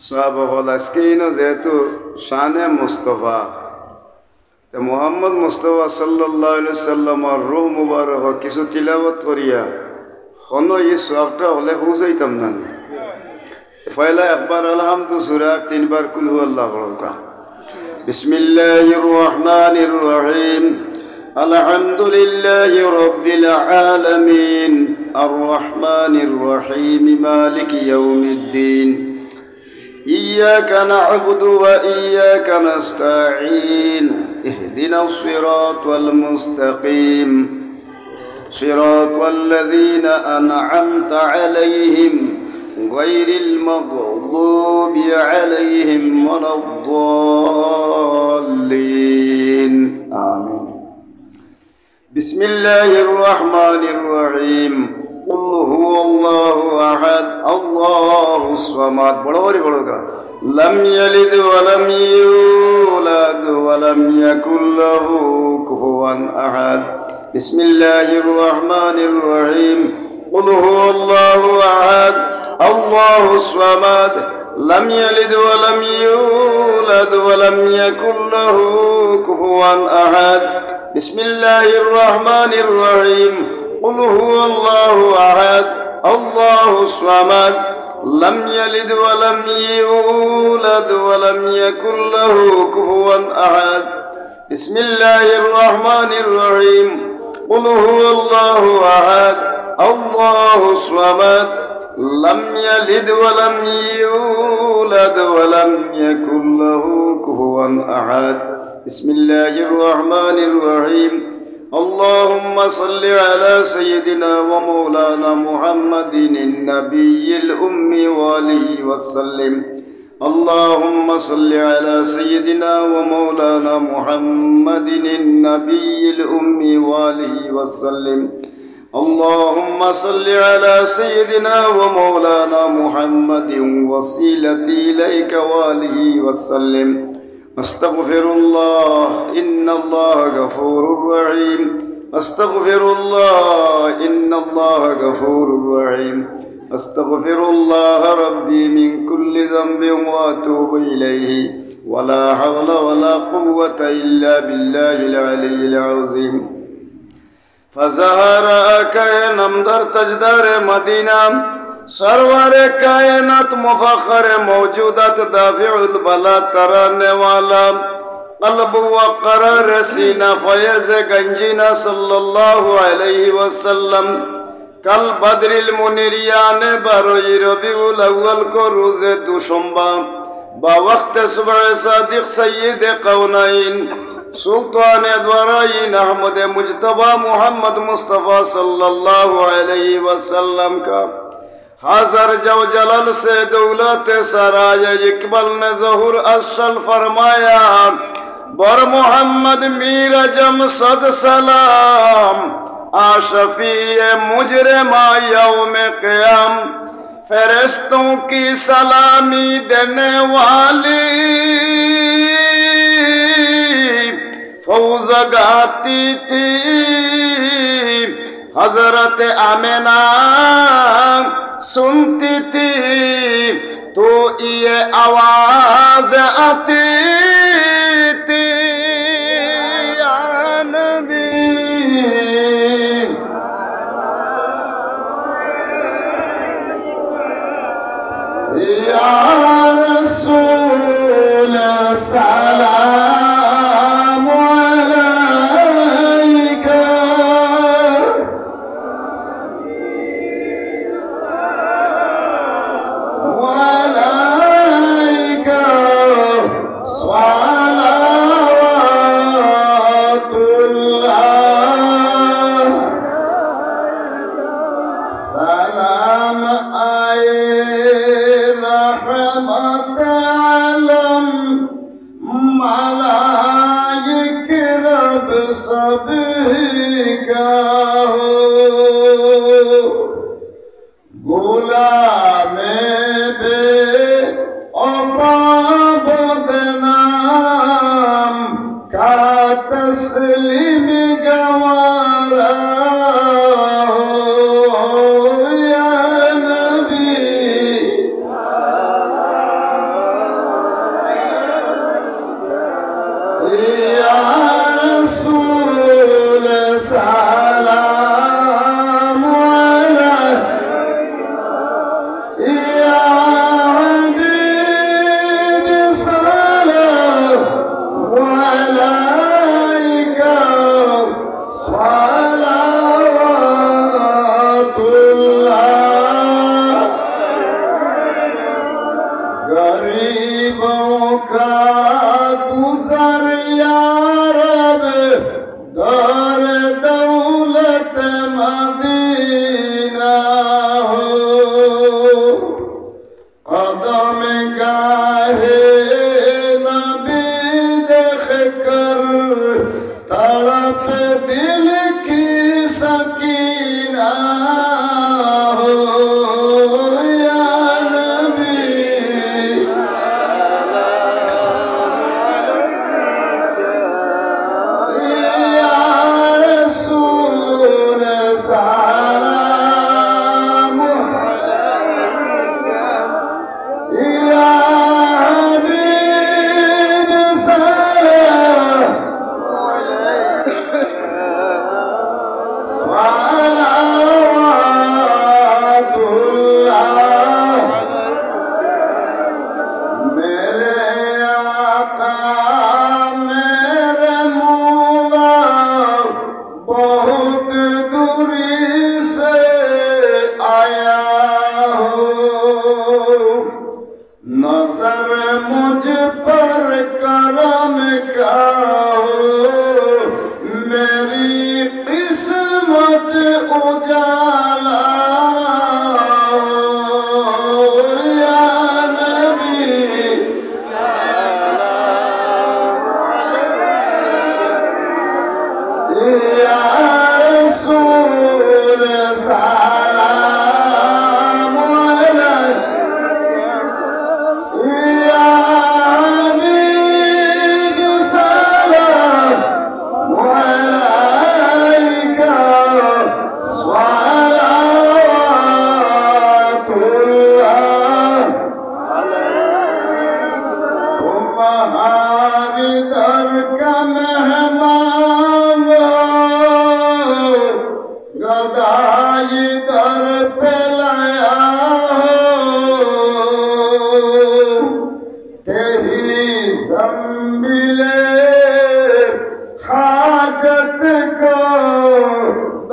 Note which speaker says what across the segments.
Speaker 1: সাহাবা হল আজকেইনো যেহেতু শানে মুস্তফা মোহাম্মদ মুস্তফা সাল্লাল্লাহু আলাইহি সাল্লামর রূহ মুবারক কিছু তিলাওয়াত করিয়া হন এই সবটা হলে হুজাইতাম না পয়লা একবার আলহামদু সূরা তিনবার কুল হুয়াল্লাহ পড়া বিসমিল্লাহির রহমানির রহিম আলহামদুলিল্লাহি রাব্বিল আলামিন আর রহমানির রহিম মালিকি ইয়াউমিদ্দিন إياك نعبد وإياك نستعين اهدنا الصراط المستقيم صراط الذين أنعمت عليهم غير المغضوب عليهم ولا الضالين آمين بسم الله الرحمن الرحيم قل هو الله أحد الله الصمد بڑا لم يلد ولم يولد ولم يكن له كفوا أحد بسم الله الرحمن الرحيم قل هو الله أحد الله الصمد لم يلد ولم يولد ولم يكن له كفوا أحد بسم الله الرحمن الرحيم قل هو الله أحد الله الصمد لم يلد ولم يولد ولم يكن له كفوا أحد بسم الله الرحمن الرحيم قل هو الله أحد الله الصمد لم يلد ولم يولد ولم يكن له كفوا أحد بسم الله الرحمن الرحيم اللهم صل على سيدنا ومولانا محمد النبي الأمي وآله وسلم اللهم صل على سيدنا ومولانا محمد النبي الأمي وآله وسلم اللهم صل على سيدنا ومولانا محمد وسيلتي إليك وآله وسلم أستغفر الله إن الله غفور رحيم أستغفر الله إن الله غفور رحيم أستغفر الله ربي من كل ذنب وأتوب إليه ولا حول ولا قوة إلا بالله العلي العظيم فزهر كائنم در تجدار مدينة سرور कायनात मुफख्खर मौजूदात दाफिउल बला तराने वाला क़ल्ब व क़रार सीना फयज़ गंजीना सल्लल्लाहु अलैहि वसल्लम कल बदरिल मुनिरियाने बारोई रबीउल अव्वल को रोज़े दुशंबा बावक्त सुबह सादिक सय्यद कौनैन सुल्तान द्वाराइन अहमद मुज्तबा मोहम्मद मुस्तफ़ा सल्लल्लाहु अलैहि वसल्लम का हाज़र जव जलल से दौलत सराय इकबल ने ज़हूर असल फरमाया बर मोहम्मद मीर जम सद सलाम आशफी मुजरिमा यौम क़याम फरिश्तों की सलामी देने वाली फौज गाती थी हजरत आमिना सुनती थी तो ये आवाज आती थी या नबी या रसूल सलाम अलैका सभी का हो गुलाम बे औफा बदनाम का तस्लीम गवारा हो या नबी गरीबों का गुजर या रब दौर दौलत मदीना हो कदम गाहे नबी देख कर तड़प दिल की सकीना हो या नबी या रसूल सलाम या हबीब सलाम सलावतुल्लाह मेरे आका मेरे मौला बहुत दूरी से आया हो नजर मुझ पर करम का हो मेरी किस्मत उजाला हो या नबी या रसूल सलाम अलैका या हबीब सलाम अलैका सलावतुल्लाह तुम्हारी दर का मेहमान गदाई दर पे लाया हो तेरी ज़ंबिले हाजत को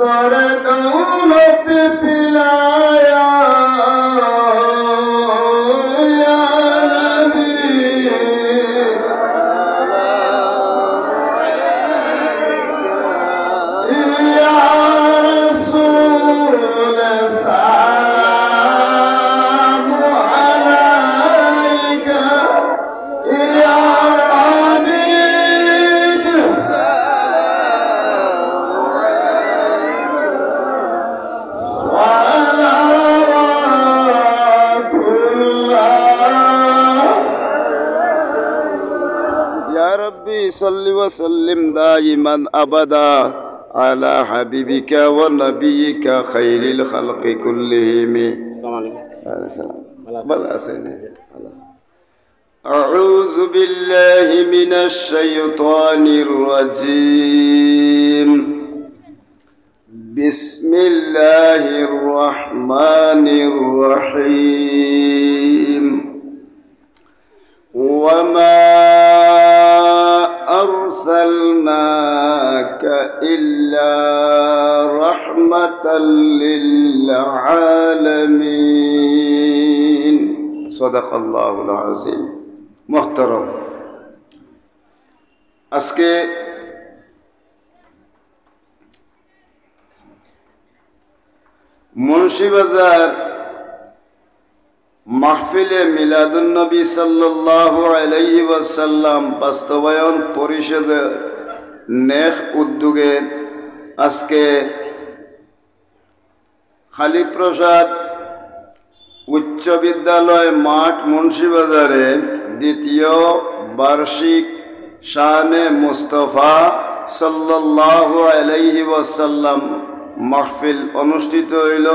Speaker 1: दर दौलत पिलाया हो या नबी या रसूल सलाम अलैका या हबीब सलावतुल्लाह या रब्बी सल्लि व सल्लिम दाइमन अबदा अला हबीबिका व नबियिका खैरिल खल्क़ि कुल्लिहिम अऊज़ु बिल्लाहि मिनश शैतानिर रजीम बिस्मिल्लाहिर रहमानिर रहीम वमा أرسلناك إلا رحمة للعالمين صدق الله العظيم محترم আজকে মুন্সিবাজার মাহফিলে মিলাদুন্নবী সাল্লাল্লাহু আলাইহি ওয়াসাল্লাম বাস্তবায়ন পরিষদের নেক উদ্যোগে আজকে খালিপ্রসাদ উচ্চ বিদ্যালয় মাঠ মুন্সিবাজারে দ্বিতীয় বার্ষিক শানে মুস্তফা সাল্লাল্লাহু আলাইহি ওয়াসাল্লাম মাহফিল অনুষ্ঠিত হইল।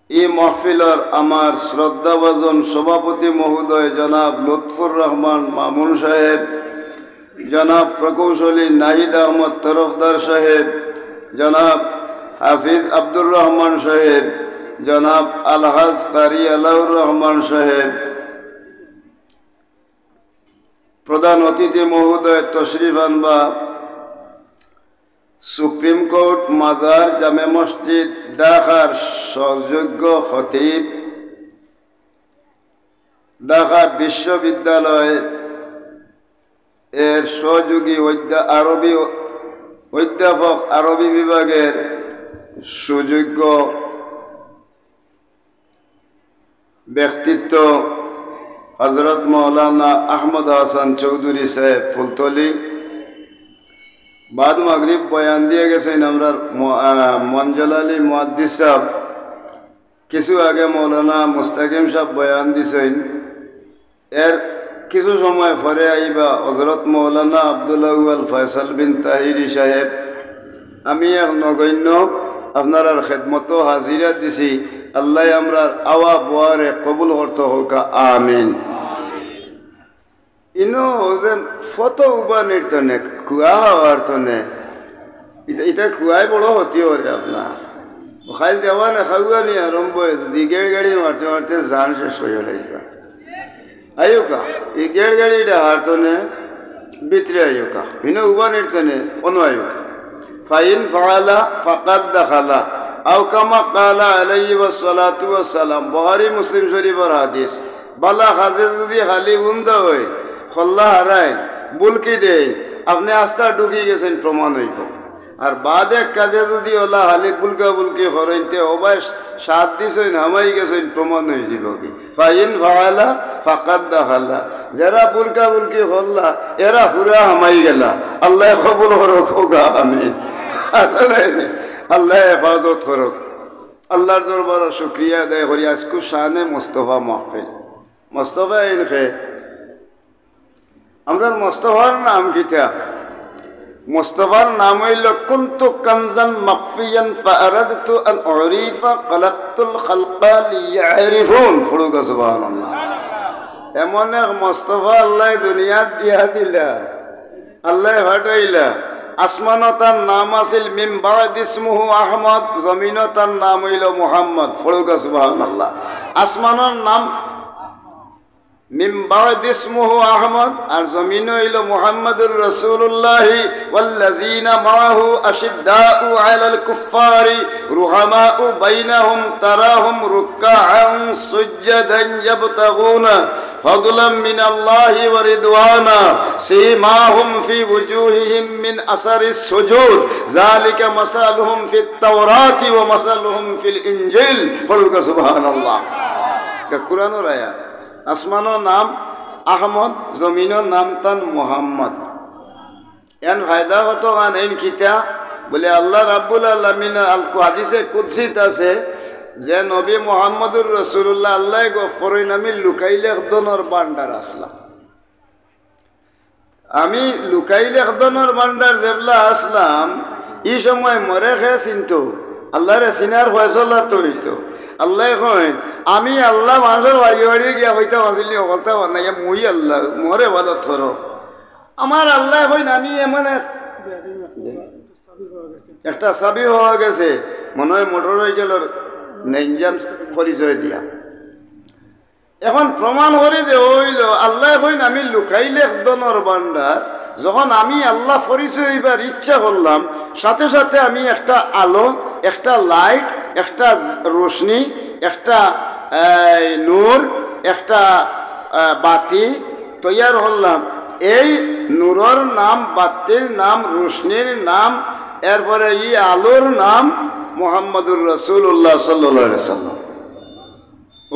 Speaker 1: এই মাহফিলের আমার শ্রদ্ধাভাজন সভাপতি মহোদয় জনাব লুৎফুর রহমান মামুন সাহেব, জনাব প্রকৌশলী নাহিদ আহমদ তরফদার সাহেব, জনাব হাফিজ আব্দুর রহমান সাহেব, জনাব আলহাজ কারি আলাউর রহমান সাহেব, প্রধান অতিথি মহোদয় তশরিফ আনবা সুপ্রিম কোর্ট মাজার জামে মসজিদ ঢাকার সহযোগ্য খতিব ঢাকা বিশ্ববিদ্যালয় এর সহযোগী আরবি অধ্যাপক, আরবি বিভাগের সুযোগ্য ব্যক্তিত্ব হজরত মৌলানা আহমদ হাসান চৌধুরী সাহেব ফুলতলি বাদ মাগরিব বয়ান দিয়ে গেছেন। আমরা মঞ্জল আলী মুহাদ্দিস সাহেব কিছু আগে মৌলানা মুস্তাকিম সাহেব বয়ান দিছেন। এর কিছু সময় পরে আইবা হজরত মৌলানা আব্দুল্লাহ ফয়সাল বিন তাহিরি সাহেব। আমি এক নগণ্য আপনার খেদমত হাজিরা দিছি। আল্লাহ আমরা আওয়া বোয়ারে কবুল করতে হোক, আমিন। ইনো যেন ফত উবা নির্তনে কুয়া হওয়ার তনে এটা কুয়াই বড় হতি হরে আপনার খাইল দেওয়া না খাওয়া নি আরম্ভ হয়েছে। গেড় গাড়ি মারতে মারতে জান শেষ হয়ে যাইবা। আয়ুকা এই গেড় গাড়িটা হারতনে ভিতরে আয়ুকা ইনো উবা নির্তনে অন্য আয়ুকা ফাইন ফালা ফাকাদ দাখালা আও কামা কালা আলাইহি ওয়াসসালাতু ওয়াসসালাম। বুখারী মুসলিম শরীফের হাদিস। বালা খাজে যদি খালি উন্দা হয় খল্লা হারায় বুলকি দেয় আপনি আস্থা ঢুকি গেছেন প্রমাণ হইব। আর বাদ এক কাজে যদি ওলা হালি বুলকা বুলকি হরাইতে অবাই সাত দিছেন হামাই গেছেন প্রমাণ হয়ে যাব কি ফাইন ফালা ফাকাদ দাখালা। যারা বুলকা বুলকি হল্লা এরা পুরা হামাই গেলা। আল্লাহ কবুল করুক, আমিন। আল্লাহ হেফাজত করুক। আল্লাহর দরবারে শুকরিয়া আদায় করি। আজকু শানে মুস্তফা মাহফিল মুস্তফা ইনখে আমরা মুস্তফার নাম কিতা? মুস্তফার নাম হইল কুনতু কানজান মাখফিয়ান ফাআরাদতু আন উরিফা খালাকতুল খালকা লিয়ারিফুন। ফুরুক সুবহানাল্লাহ। এমন এক মুস্তফা আল্লাহ দুনিয়াত দিয়া দিলা, আল্লাহ ফাটাইলা। আসমানও তার নাম আছিল মিন বা'দ ইসমুহু আহমদ, জমিনও তার নাম হইল মুহাম্মদ। ফুরুক সুবহানাল্লাহ। আসমানের নাম মিন বা'দ ইসমুহু আহমদ আর জমিন হইল মুহাম্মাদুর রাসূলুল্লাহ। ওয়াল্লাযীনা মাআহু আশিদ্দাউ আলাল কুফফারি রুহামাউ বাইনাহুম তারাহুম রুকআন সুজদান ইয়াবতাগুনা ফাদলাম মিনাল্লাহি ওয়া রিদওয়ানা সীমাহুম ফি ওয়ুজুহিহিম মিন আসারিস সুজুদ যালিকা মাসালুহুম ফিত তাওরাতি ওয়া মাসালুহুম ফিল ইনজিল। ফুরুক সুবহানাল্লাহ। কা কুরআনের আয়াত। আসমানের নাম আহমদ, জমিনের নাম তান মুহাম্মদ। এন ফায়দা কত গান এন কিতা বলে আল্লাহ রাব্বুল আলামিন আল হাদিসে কুদসিত আছে যে নবী মুহাম্মদুর রাসূলুল্লাহ আল্লাহ গফরইন আমি লুকাইলে খদনের বান্দার আসলাম। আমি লুকাইলে খদনের বান্দার যেবলা আসলাম এই সময় মরে খেয়ে চিনতো আল্লাহরে চিনার ফয়সলা তো হইতো। আল্লাহ কয় আমি আল্লাহ মানুষের বাড়ি বাড়ি গিয়া হইতে আসলি কথা বানাই মুই আল্লাহ মরে বাদত ধরো আমার আল্লাহ কইন আমি এমন একটা চাবি হওয়া গেছে মনে হয় মোটর হয়ে গেল ইঞ্জিন পরিচয় দিয়া। এখন প্রমাণ করে যে হইল আল্লাহ কইন আমি লুকাইলে দনর বান্দার। যখন আমি আল্লাহ পরিচয় হইবার ইচ্ছা করলাম সাথে সাথে আমি একটা আলো, একটা লাইট, একটা রোশনি, একটা নূর, একটা বাতি তৈয়ার হলাম। এই নূরের নাম, বাতির নাম, রোশনির নাম, এরপরে এই আলোর নাম মুহাম্মদুর রাসূলুল্লাহ সাল্লাল্লাহু আলাইহি সাল্লাম।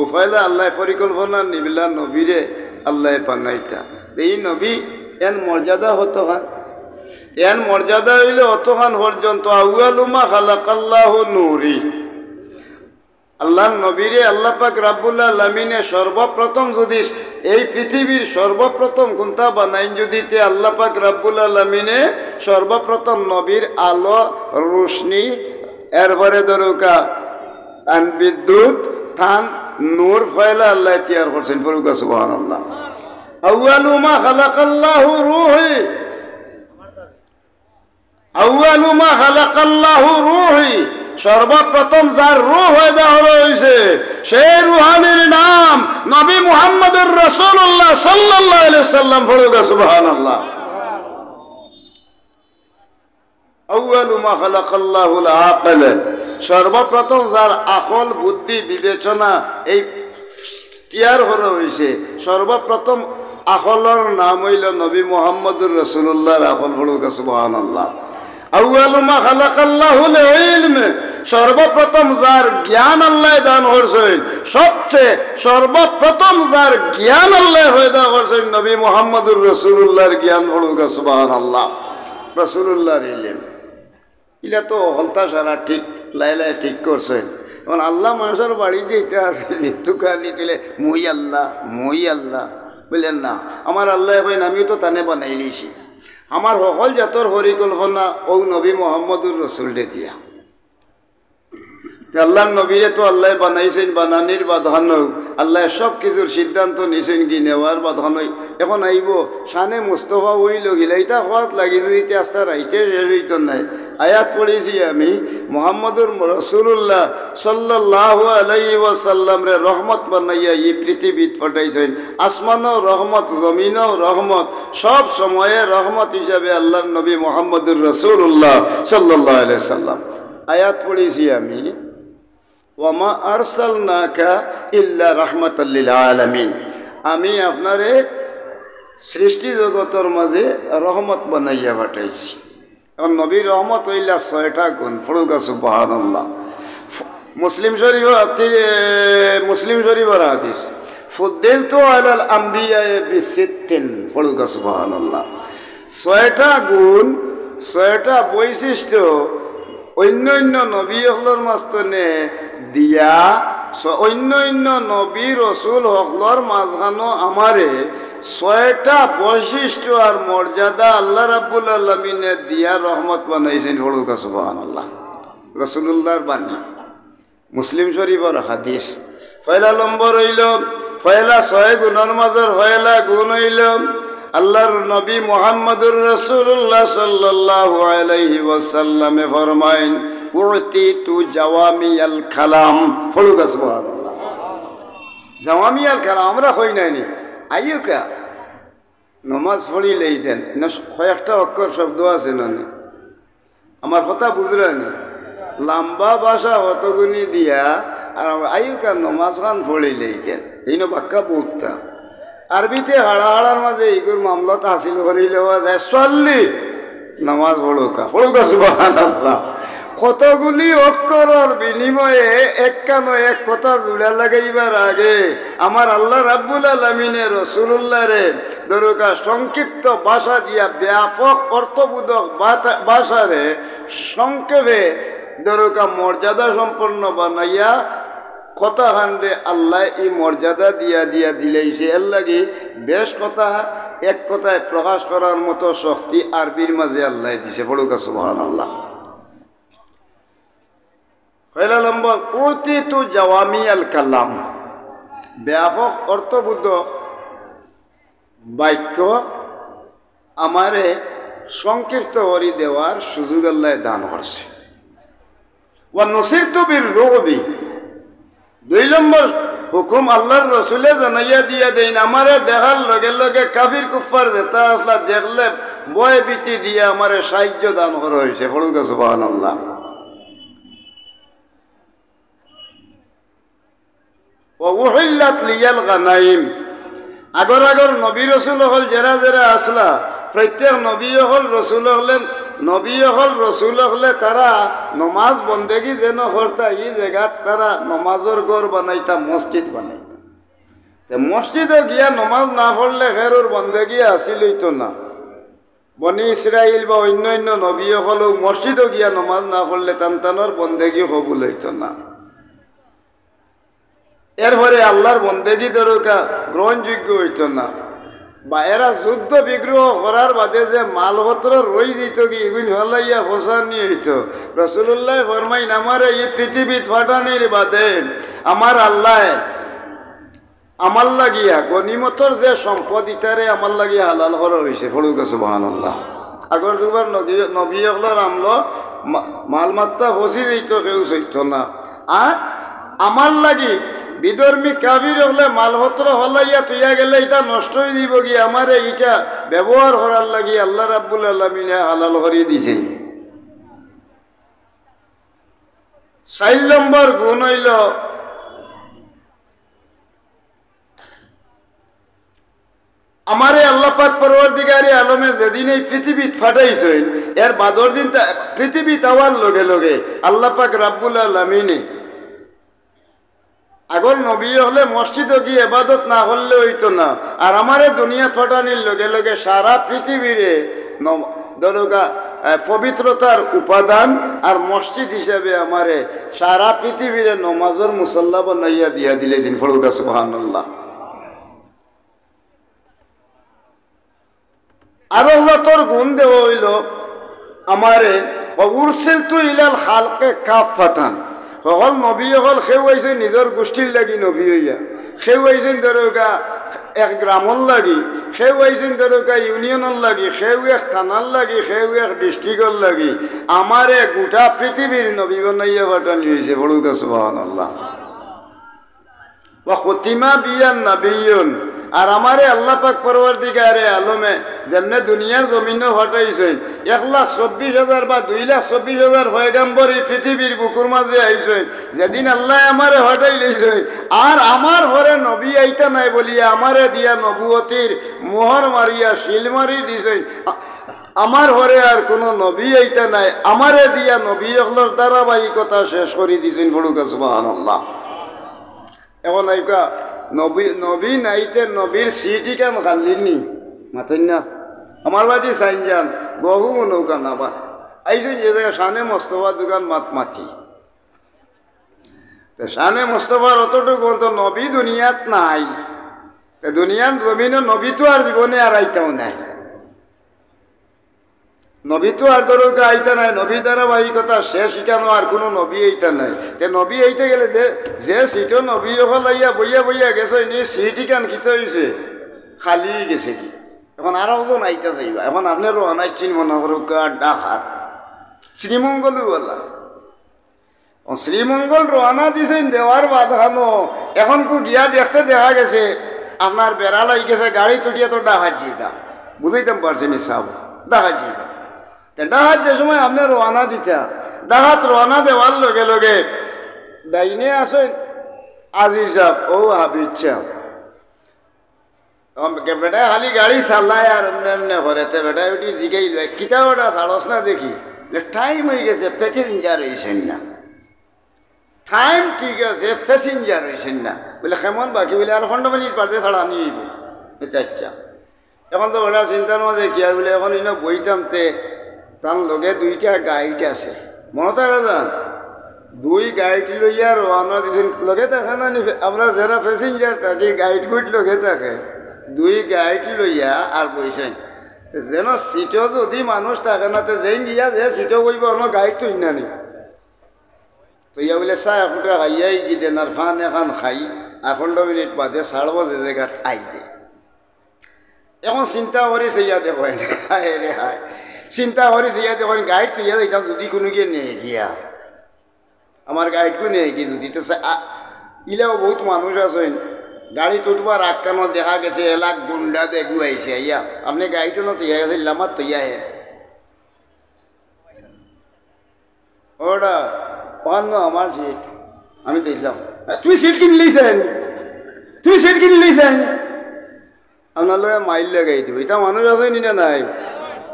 Speaker 1: উফাইলা আল্লাহ পরিকল্পনা নিবিলা নবীরে আল্লাহ বানাইতা। এই নবী এন মর্যাদা হতো খান, এন মর্যাদা হইলে অতখান পর্যন্ত আউয়ালুমা খালাকাল্লাহু নূরি। আল্লাহ নবীরে আল্লাহ পাক রাব্বুল আলামিনে সর্বপ্রথম যদি এই পৃথিবীর সর্বপ্রথম কোনটা বানাইন যদি তে আল্লাহ পাক রাব্বুল আলামিনে সর্বপ্রথম নবীর আলো, রোশনি, এরপরে দরকা তান বিদ্যুৎ, তান নূর ফয়লা আল্লাহ তৈয়ার করছেন। ফুরুকা সুবহানাল্লাহ। আউয়ালুমা খালাকাল্লাহু রূহি, আউয়ালুমা খালাকাল্লাহু রূহি, সর্বপ্রথম যার রূহ পয়দা হয়েছে সেই রুহানির নাম নবী মুহাম্মদুর রাসূলুল্লাহ সাল্লাল্লাহু আলাইহি ওয়াসাল্লাম। ফুরুকা সুবহানাল্লাহ। আউয়ালুমা খালাকাল্লাহুল আকল, সর্বপ্রথম যার আকল, বুদ্ধি, বিবেচনা এই তিয়ার করা হয়েছে সর্বপ্রথম আখলর নাম হইল নবী মুহাম্মদুর রাসূলুল্লাহর আখল হলুকা সুবহানাল্লাহ। আউয়ালু মা খালাকাল্লাহুল ইলম, সর্বপ্রথম যার জ্ঞান আল্লাহ দান করছেন, সবচেয়ে সর্বপ্রথম যার জ্ঞান আল্লাহ পয়দা করছেন নবী মুহাম্মদুর রাসূলুল্লাহর জ্ঞান হলুকা সুবহানাল্লাহ। রাসূলুল্লাহর ইলম ইলা তো হলতা সারা ঠিক লাইলাই ঠিক করছেন। এখন আল্লাহ মানুষের বাড়ি যেতে আসে মৃত্যুকানি তুলে মুই আল্লাহ বললেন না, আমার আল্লাহ কইন আমিও তো তানে বানাই নিয়েছি। আমার সকল জাতর পরিকল্পনা ও নবী মুহাম্মদুর রাসূল দিয়া। আল্লাহর নবীরে তো আল্লাহ বানাইছেন, বানানির বাধান আল্লাহ সব কিছুর সিদ্ধান্ত নিছেন কি নেওয়ার বাধান। এখন আইব শানে মুস্তফা ওইল গিলা এটা হওয়াত লাগি যদি আস্তা রাইতে শেষ হইত নাই। আয়াত পড়েছি আমি মুহাম্মদুর রাসূলুল্লাহ সাল্লাল্লাহু আলাইহি ওয়াসাল্লাম রে রহমত বানাইয়া এই পৃথিবীত পাঠাইছেন। আসমানও রহমত, জমিনও রহমত, সব সময়ে রহমত হিসাবে আল্লাহর নবী মুহাম্মদুর রাসূলুল্লাহ সাল্লাল্লাহু আলাইহি ওয়াসাল্লাম। আয়াত পড়েছি আমি ওয়ামা আরসালনাকা ইল্লা রাহমাতাল লিল আলামিন, আমি আপনারে সৃষ্টি জগতের মাঝে রহমত বানাইয়া পাঠাইছি। এখন নবীর রহমত হইলা 6টা গুণ। পড়ুকা সুবহানাল্লাহ। মুসলিম শরীফের হাদিস ফুদ্দিলতু আলাল আম্বিয়া বিসিত্তিন। পড়ুকা সুবহানাল্লাহ। 6টা গুণ, 6টা বৈশিষ্ট্য অন্য নবী হকলর মাঝখানে দিয়া, অন্য নবী রসুল হকলর মাঝখানো আমারে 6টা বৈশিষ্ট্য আর মর্যাদা আল্লাহ রাব্বুল আলামিনে দিয়া রহমত বানাইছেন। হলুকা সুবহানাল্লাহ। রাসূলুল্লাহর বাণী, মুসলিম শরীফের হাদিস। পয়লা নম্বর হইল, পয়লা 6 গুণের মাঝের পয়লা গুণ হইল আল্লাহর নবী মুহাম্মদুর রাসূলুল্লাহ সাল্লাল্লাহু আলাইহি ওয়াসাল্লামে ফরমাইন উতিতু জাওয়ামিয়াল কালাম। ফলুকা সুবহানাল্লাহ। জাওয়ামিয়াল কালাম আমরা কই নাইনি আইয়ুকা নমাজ পড়িলেই দেন না কয়েকটা অক্ষর শব্দ আছে না, আমার কথা বুঝলেন? লম্বা ভাষা অতগুনি দিয়া আর আইয়ুকা নমাজ খান পড়িলেই দেন এই বাক্কা বুকটা আরবিতে হাড়াহাড়ার মাঝে এইগুলো মামলাত হাসিল করে লওয়া যায়। চল্লি নামাজ পড়ুকা। পড়ুকা সুবহানাল্লাহ। কতগুলি অক্ষরের বিনিময়ে একখানো এক কথা জুড়া লাগাইবার আগে আমার আল্লাহ রাব্বুল আলামিনে রাসূলুল্লাহরে দরকার সংক্ষিপ্ত ভাষা দিয়া ব্যাপক অর্থবোধক ভাষারে সংক্ষেপে দরকার মর্যাদা সম্পন্ন বানাইয়া কথা হান্ডে আল্লাহ এই মর্যাদা দিয়া দিলেইছে। এর লাগি বেশ কথা এক কথায় প্রকাশ করার মতো শক্তি আরবির মাঝে আল্লাহ দিছে। পড়ুকা সুবহানাল্লাহ। পয়লা নম্বর উতিতু জাওয়ামিয়াল কালাম, ব্যাপক অর্থবোধক বাক্য আমারে সংক্ষিপ্ত করে দেওয়ার সুযোগ আল্লাহ দান করছে। ওয়া নুসিরতু বির-রুবি, 2 নম্বর হুকুম আল্লাহর রসুলে জানাইয়া দিয়া দেন আমারে দেখার লগে লগে কাফির কুফার যেটা আসলা দেখলে বয় বিতি দিয়ে আমারে সাহায্য দান করা হয়েছে। পড়ুকা সুবহানাল্লাহ। ওয়া উহিল্লাত লিয়াল গানাইম, আগর নবী রসুল হল যারা আসলা প্রত্যেক নবী হল রসুল হলে তারা নমাজ বন্দেগি যেন করতা এই জায়গাত তারা নমাজের ঘর বানাইতা, মসজিদ বানাইতা। মসজিদে গিয়া নমাজ না পড়লে খেরোর বন্দেগি আসিল হইতো না। বনি ইসরাইল বা অন্য নবী হলেও মসজিদে গিয়া নমাজ না পড়লে তান্তানোর বন্দেগি কবুল হইতো না। এরপরে আল্লাহর বন্দেগি দরকার গ্রহণযোগ্য হইতো না। বা এরা যুদ্ধ বিগ্রহ করার বাদে যে মালপত্র রই দিত কি এগুলি হলাইয়া ফসার নিয়ে হইত। রাসূলুল্লাহ ফরমাইন আমার এই পৃথিবীত ফাটানির বাদে আমার আল্লাহ আমার লাগিয়া গনিমতর যে সম্পদ ইতারে আমার লাগিয়া হালাল করা হয়েছে। পড়ুকা সুবহানাল্লাহ। আগর যুগের নবী হলার আমলো মালমাত্রা ফসি দিত কেউ সইত না। আর আমার লাগি বিধর্মী কাবির হলে মালপত্র হলাইয়া তুইয়া গেলে এটা নষ্ট হয়ে দিব কি আমার এইটা ব্যবহার করার লাগি আল্লাহ রাব্বুল আলামিনে হালাল করে দিছে। 4 নম্বর গুণ হইল আমারে আল্লাহ পাক পরওয়ারদিগারে আলমে যেদিন এই পৃথিবী ফাটাইছেন এর বাদর দিন পৃথিবী তাওয়ার লগে লগে আল্লাহ পাক রাব্বুল আলামিনে আগর নবী হলে মসজিদে গিয়ে ইবাদত না করলে হইতো না। আর আমারে দুনিয়া ফাটানির লগে লগে সারা পৃথিবীরে দরগা পবিত্রতার উপাদান আর মসজিদ হিসেবে আমারে সারা পৃথিবীরে নমাজের মুসল্লা বানাইয়া দিয়া দিলেছেন। ফরুকা সুবহানাল্লাহ। আরো যতর গুণ দেওয়া হইল আমারে উরসিলতু ইলাল খালকে কাফাতান। সকল নবী সকল সেও আইছে নিজের গোষ্ঠীর লাগি নবী হইয়া, সেও আইছেন দরগা এক গ্রামর লাগি, সেও আইছেন দরগা ইউনিয়নের লাগি, সেও এক থানার লাগি, সেও এক ডিস্ট্রিক্টর লাগি। আমারে গোটা পৃথিবীর নবী বানাইয়া পাঠানি হয়েছে। ফরুকা সুবহানাল্লাহ। ওয়া খতিমা বিয়ান নাবিয়্যুন। আর আমারে আল্লাহ পাক পরওয়ারদিগারে আলমে যেমনে দুনিয়ার জমিনও হটাইছেন 1,24,000 বা 2,24,000 পয়গাম্বর এই পৃথিবীর বুকুর মাঝে আইছেন। যেদিন আল্লাহ আমারে হটাই লইছেন আর আমার ঘরে নবী আইতা নাই বলিয়া আমারে দিয়া নবুয়তির মোহর মারিয়া শিল মারি দিছেন। আমার ঘরে আর কোনো নবী আইতা নাই, আমারে দিয়া নবী হলোর ধারাবাহিকতা শেষ করে দিছেন। ফরুকা সুবহানাল্লাহ। এখন আইকা নবী নাইতে নবীর সিটি কেন খালিনি মাথেন না আমার বাড়ি সাইন যান বহু নৌকা নাবা আইসেন যে জায়গায় শানে মোস্তফা দোকান মাতি শানে মোস্তফার অতটুকু বলতো নবী দুনিয়াত নাই, দুনিয়ার জমিনে নবী তো আর জীবনে আর আইতাও নাই, নবী তো আর দরকার আইতা নাই, নবীর ধারাবাহিকতা শেষ ইকানো আর কোনো নবী আইতা নাই। তে নবী আইতে গেলে যে সিটও নবী হল আইয়া বইয়া বইয়া গেছে নি সিট ইকান কিতে হয়েছে খালি গেছে কি এখন আর ওজন আইতা যাইবা। এখন আপনারও অনাইছিন মনে করুক ডাকাত শ্রীমঙ্গলও বলা শ্রীমঙ্গল রওনা দিছেন দেওয়ার বাধানো। এখন কু গিয়া দেখতে দেখা গেছে আপনার বেড়া লাগি গেছে গাড়ি তুটিয়া তো ডাকাত যাইবা বুঝাইতাম পারছেন সব ডাকাত যাইবা। ডাহাত যে সময় আপনি রওনা দিতা ডাহাত রওনা দেওয়ার লগে লগে ডাইনে আসেন আজিজ সাহেব ও হাবিজ সাহেব বেটা খালি গাড়ি চালায় আর এমনি এমনি করে তে বেটা ওটি জিগাই লয় কিতা ওটা ছাড়স না দেখি টাইম হয়ে গেছে প্যাসেঞ্জার হয়েছেন না, টাইম ঠিক আছে প্যাসেঞ্জার হয়েছেন না বলে কেমন বাকি বলে আর 15 মিনিট পারতে ছাড়া নিয়ে আচ্ছা। এখন তো ওটা চিন্তার মধ্যে কি আর বলে এখন ইনো বইতাম তে তার লগে 2টা গাইড আছে মনে থাকে যান 2 গাইড লইয়া রওনা দিয়েছেন লগে থাকে না আপনার যারা প্যাসেঞ্জার থাকে গাইড গুইড লগে থাকে 2 গাইড লইয়া আর বইছেন যেন সিটও যদি মানুষ থাকে না তো যেই গিয়া যে সিটও বইব অন্য গাইড তো ইনা নি তো ইয়া বলে চাহ ফুটা খাইয়াই কি দেন আর ফান এখন খাই আর 15 মিনিট বাদে ছাড়বো যে জায়গাত আই দে। এখন চিন্তা করেছে ইয়া দেখো হায় রে হায় চিন্তা করেছে ইয়া দেখেন গাইড তো ইয়া যাইতাম যদি কোনো গিয়ে নিয়ে গিয়া আমার গাইডকে নিয়ে গিয়ে যদি তো ইলাও বহুত মানুষ আছেন গাড়ি উঠবার আক্কানো দেখা গেছে এলাক গুন্ডা দেখু আইসে ইয়া আপনি গাড়িটা না তো ইয়া গেছে লামার তো ইয়া হে ওটা পান্ন আমার সিট আমি দেখলাম তুই সিট কিনে লইছেন তুই সিট কিনে লইছেন আপনার লগে মাইল লাগাই দিব এটা মানুষ আছে নি না নাই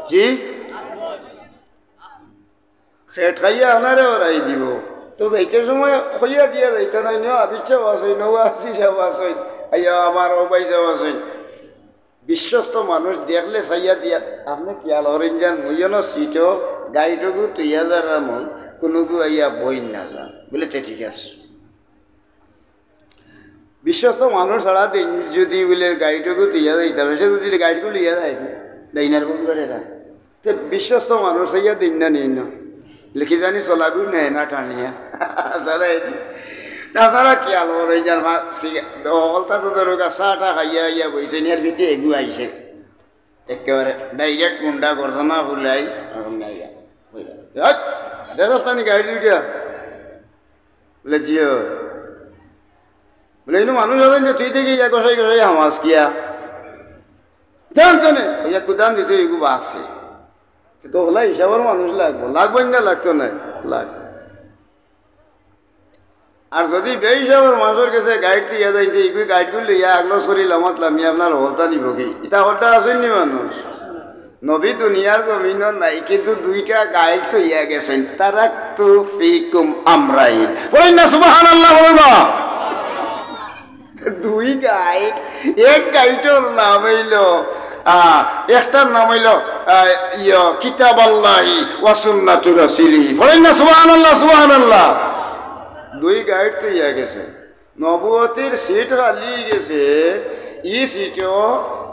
Speaker 1: জি খেট খাইয়া আপনারে ওরাই দিব তো এইটার সময় হইয়া দিয়া যাইতা নাই ন আবিচ্ছাও আছে নৌয়া আসিসাও আছে আইয়া আমার অবাইসাও আছে বিশ্বস্ত মানুষ দেখলে চাইয়া দিয়া আপনি কিয়াল হরিণ যান মুইও সিটও গাড়িটুকু তুইয়া যারাম কোনোকু আইয়া বই না যান বলে তে ঠিক আছে বিশ্বস্ত মানুষ ছাড়া দিন যদি বলে গাড়িটুকু তুইয়া যাইতাম সে যদি গাড়িটুকু লইয়া যায় ডাইনার বন করে না তো বিশ্বস্ত মানুষ আইয়া দিন না নিন না লিখি জানি চলাগু নেয় না টানিয়া তাছাড়া কি আলো যার হলতা তো ধরুকা চাটা খাইয়া ইয়া বইছে এর ভিতরে এগু আইছে একেবারে ডাইরেক্ট গুন্ডা করছে না ফুলাই দেখাস্তানি গাড়ি দুইটা বলে জিও বলে ইনো মানুষ আছেন যে তুই দেখি ইয়া গসাই গসাই হামাস কিয়া জানতো না ইয়া কুদাম দিতে এগু বাঘছে তো হলা হিসাবের মানুষ লাগবো লাগবেন না লাগতো না লাগ আর যদি বেহিসাবের মানুষের কাছে গাইড ইয়া যাইতে এই গাইডগুলো ইয়া আগলো শরীর আমাতলাম ইয়া আপনার হলতা নিব কি এটা হলটা আসেননি মানুষ নবী দুনিয়ার জমিন নাই কিন্তু দুইটা গাইড তো ইয়া গেছেন তারা তো ফিকুম আমরাই বলেন না সুবহানাল্লাহ বলবা দুই গাইড এক গাইডের নাম হইল একটার নাম হইল কিতাব আল্লাহি ওয়া সুন্নাতু রাসূলিহি বলেন না সুবহানাল্লাহ সুবহানাল্লাহ দুই গাইড তো ইয়া গেছে নবুয়তির সিট খালি গেছে ই সিটও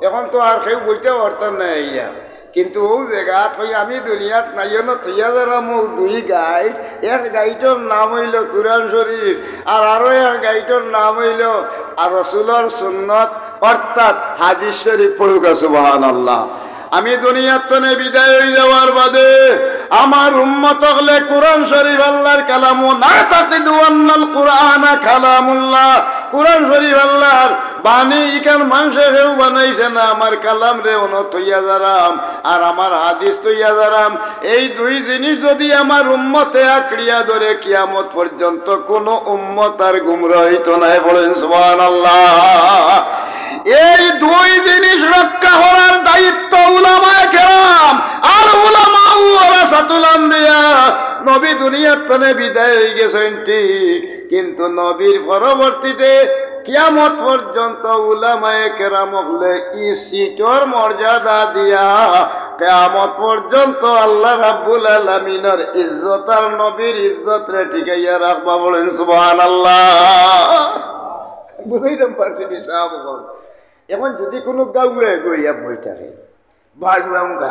Speaker 1: এখন তো আর কেউ বলতে পারতাম না ইয়া কিন্তু ও জায়গা থই আমি দুনিয়াত নাইও না থইয়া যারা মোক দুই গাইড এক গাইডের নাম হইল কুরআন শরীফ আর আরো এক গাইডের নাম হইল আর রাসূলের সুন্নাত অর্থাৎ হাদিস শরীফ পড়ুকা সুবহানাল্লাহ আমি দুনিয়ার তনে বিদায় হয়ে যাওয়ার বাদে আমার উম্মত হলে কোরআন শরীফ আল্লাহর কালাম না তাকিদু আন্নাল কুরআনা কালামুল্লাহ কোরআন শরীফ আল্লাহর বাণী ইকান মানুষে কেউ বানাইছে না আমার কালাম রে অনত হইয়া যারাম আর আমার হাদিস তৈয়া যারাম এই দুই জিনিস যদি আমার উম্মতে আঁকড়িয়া ধরে কিয়ামত পর্যন্ত কোন উম্মত আর গুমরাহিত নাই বলেন সুবহানাল্লাহ এই দুই জিনিস রক্ষা করার দায়িত্ব উলামায়ে কেরাম আর উলামা ওয়ারাসাতুল আম্বিয়া নবী দুনিয়ার তনে বিদায় হয়ে গেছেন ঠিক কিন্তু নবীর পরবর্তীতে কিয়ামত পর্যন্ত উলামায়ে কেরাম হলে ই সিটর মর্যাদা দিয়া কিয়ামত পর্যন্ত আল্লাহ রাব্বুল আলামিনের ইজ্জত আর নবীর ইজ্জত রে ঠিকাইয়া রাখবা বলেন সুবহানাল্লাহ বুঝাইতাম পারছি নি সাহাব এখন যদি কোনো গাউয়ে গইয়া বই থাকে বাজলাম গা